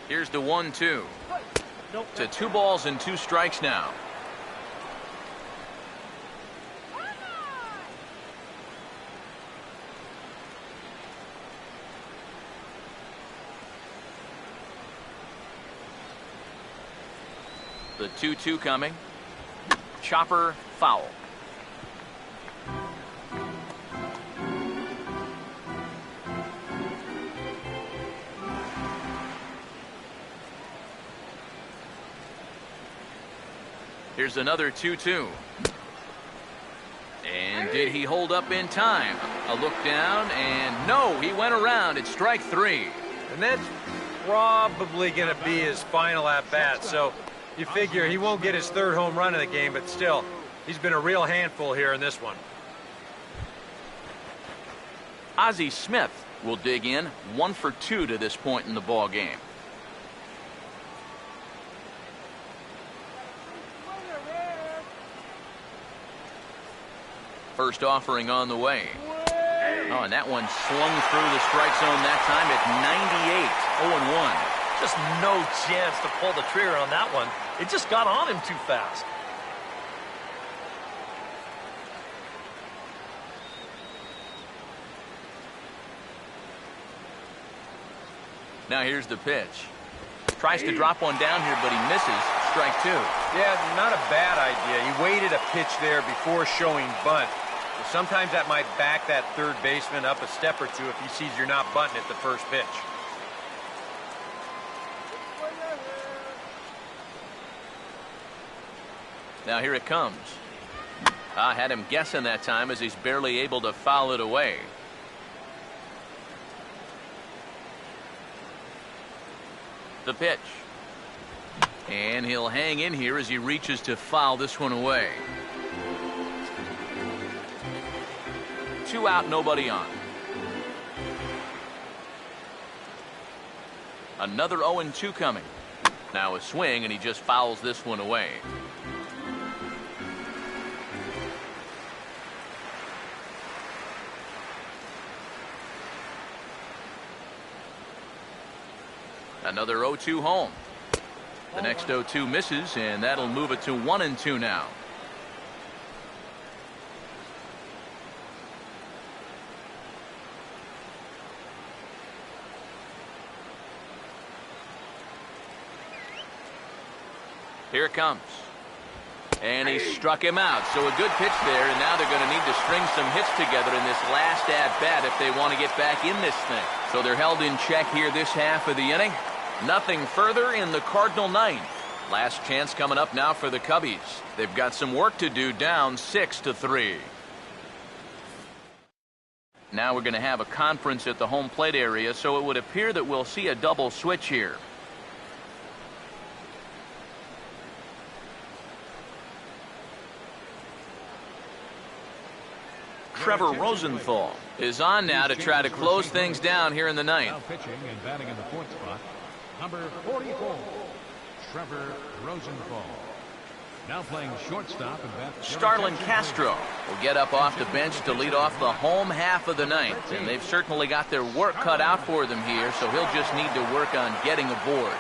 Here's the 1-2. To 2 balls and 2 strikes now. The 2-2 coming. Chopper foul. Here's another 2-2. And did he hold up in time? A look down, and no, he went around. It's strike 3. And that's probably going to be his final at-bat, so you figure he won't get his 3rd home run of the game, but still, he's been a real handful here in this one. Ozzy Smith will dig in, 1 for 2 to this point in the ball game. First offering on the way. Oh, and that one slung through the strike zone that time at 98. 0-1. Just no chance to pull the trigger on that one. It just got on him too fast. Now here's the pitch. Tries to drop one down here, but he misses. Strike 2. Yeah, not a bad idea. He waited a pitch there before showing bunt. Sometimes that might back that third baseman up a step or 2 if he sees you're not bunting at the first pitch. Now here it comes. I had him guessing that time as he's barely able to foul it away. The pitch. And he'll hang in here as he reaches to foul this one away. 2 out, nobody on. Another 0-2 coming. Now a swing, and he just fouls this one away. Another 0-2 home. The next 0-2 misses, and that'll move it to 1-2 now. Here it comes. And he struck him out. So a good pitch there, and now they're going to need to string some hits together in this last at-bat if they want to get back in this thing. So they're held in check here this half of the inning. Nothing further in the Cardinal ninth. Last chance coming up now for the Cubbies. They've got some work to do, down 6-3. Now we're going to have a conference at the home plate area, so it would appear that we'll see a double switch here. Trevor Rosenthal is on now to try to close things down here in the ninth. Now pitching and batting in the 4th spot, number 44, Trevor Rosenthal. Now playing shortstop and bat. Starlin Castro will get up off the bench to lead off the home half of the ninth. And they've certainly got their work cut out for them here, so he'll just need to work on getting aboard.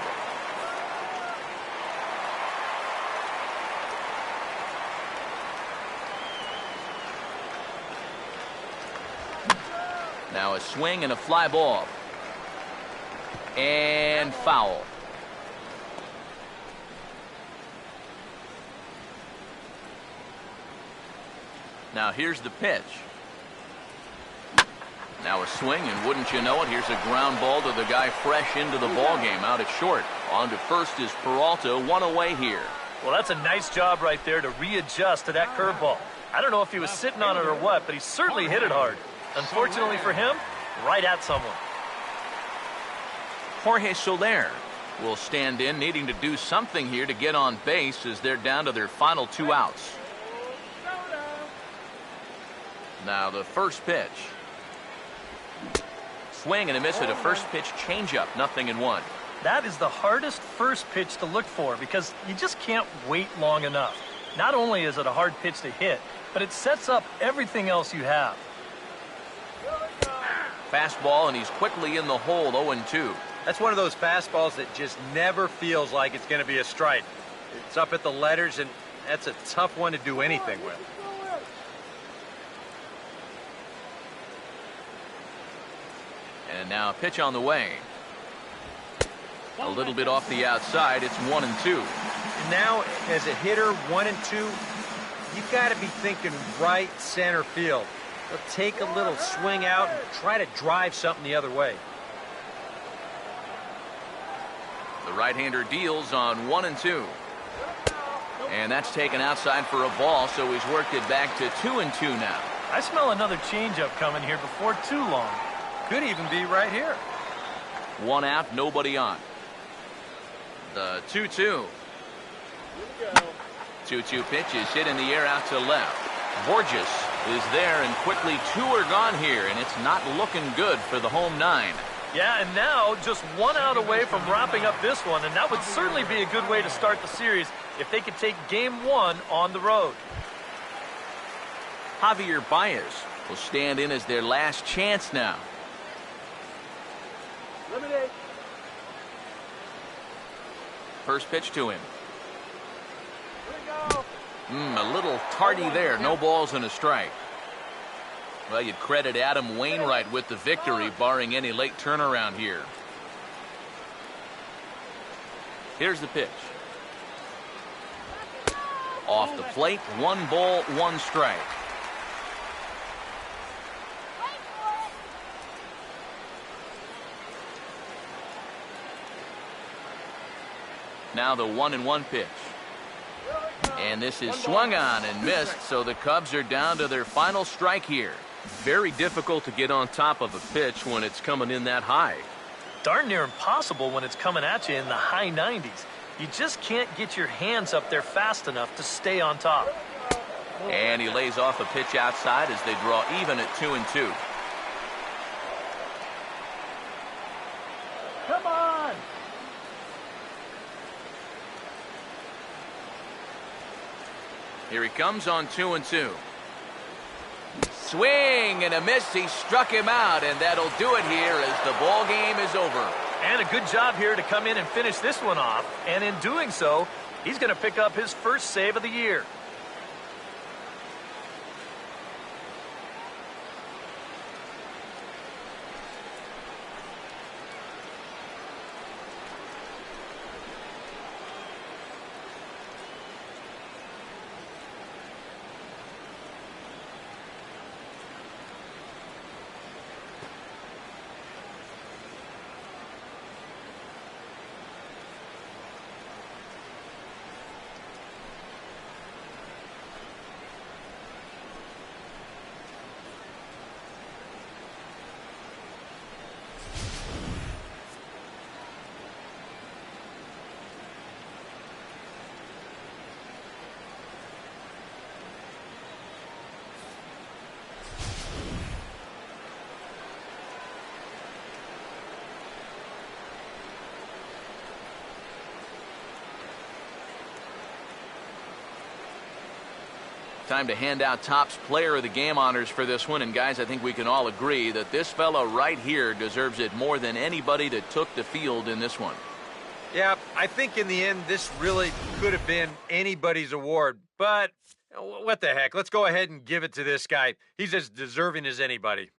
Now a swing and a fly ball. And foul. Now here's the pitch. Now a swing, and wouldn't you know it, here's a ground ball to the guy fresh into the ball game out at short. On to first is Peralta, one away here. Well, that's a nice job right there to readjust to that curveball. I don't know if he was sitting on it or what, but he certainly hit it hard. Unfortunately for him, right at someone. Jorge Soler will stand in, needing to do something here to get on base as they're down to their final 2 outs. Now the first pitch. Swing and a miss at a first pitch changeup, 0-1. That is the hardest first pitch to look for because you just can't wait long enough. Not only is it a hard pitch to hit, but it sets up everything else you have. Fastball, and he's quickly in the hole, 0-2. That's one of those fastballs that just never feels like it's going to be a strike. It's up at the letters, and that's a tough one to do anything with. And now a pitch on the way. A little bit off the outside. It's 1-2. And now, as a hitter, 1 and 2, you've got to be thinking right center field. They'll take a little swing out and try to drive something the other way. The right-hander deals on 1-2. And that's taken outside for a ball, so he's worked it back to 2-2 now. I smell another changeup coming here before too long. Could even be right here. 1 out, nobody on. The 2-2. 2-2 pitch is hit in the air out to left. Borges is there, and quickly 2 are gone here, and it's not looking good for the home 9. Yeah, and now just 1 out away from wrapping up this one, and that would certainly be a good way to start the series if they could take game 1 on the road. Javier Baez will stand in as their last chance now. First pitch to him. A little tardy there. No balls and a strike. Well, you'd credit Adam Wainwright with the victory, barring any late turnaround here. Here's the pitch. Off the plate, 1 ball, 1 strike. Now the 1-1 pitch. And this is swung on and missed, so the Cubs are down to their final strike here. Very difficult to get on top of a pitch when it's coming in that high. Darn near impossible when it's coming at you in the high 90s. You just can't get your hands up there fast enough to stay on top. And he lays off a pitch outside as they draw even at 2-2. Come on! Here he comes on 2-2. Swing and a miss. He struck him out, and that'll do it here as the ball game is over. And a good job here to come in and finish this one off. And in doing so, he's going to pick up his first save of the year. Time to hand out Topps Player of the Game honors for this one. And guys, I think we can all agree that this fella right here deserves it more than anybody that took the field in this one. Yeah, I think in the end, this really could have been anybody's award. But what the heck? Let's go ahead and give it to this guy. He's as deserving as anybody.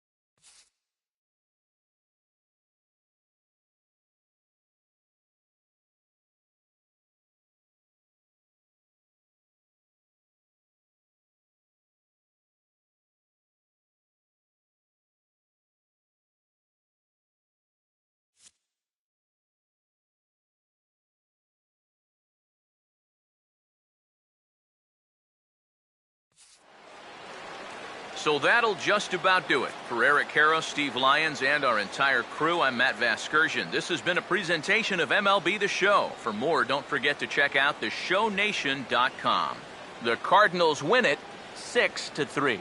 So that'll just about do it. For Eric Karros, Steve Lyons, and our entire crew, I'm Matt Vasgersian. This has been a presentation of MLB The Show. For more, don't forget to check out theshownation.com. The Cardinals win it 6-3.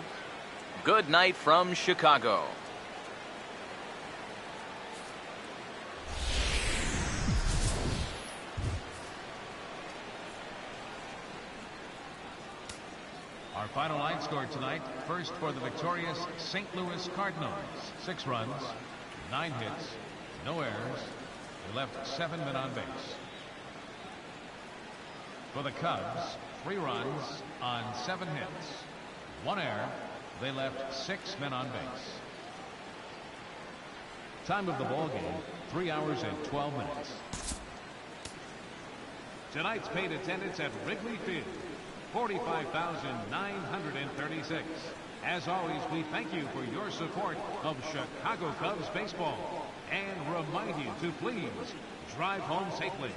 Good night from Chicago. Our final line score tonight, first for the victorious St. Louis Cardinals. 6 runs, 9 hits, no errors. They left 7 men on base. For the Cubs, 3 runs on 7 hits, 1 error. They left 6 men on base. Time of the ball game, 3 hours and 12 minutes. Tonight's paid attendance at Wrigley Field, 45,936. As always, we thank you for your support of Chicago Cubs baseball and remind you to please drive home safely.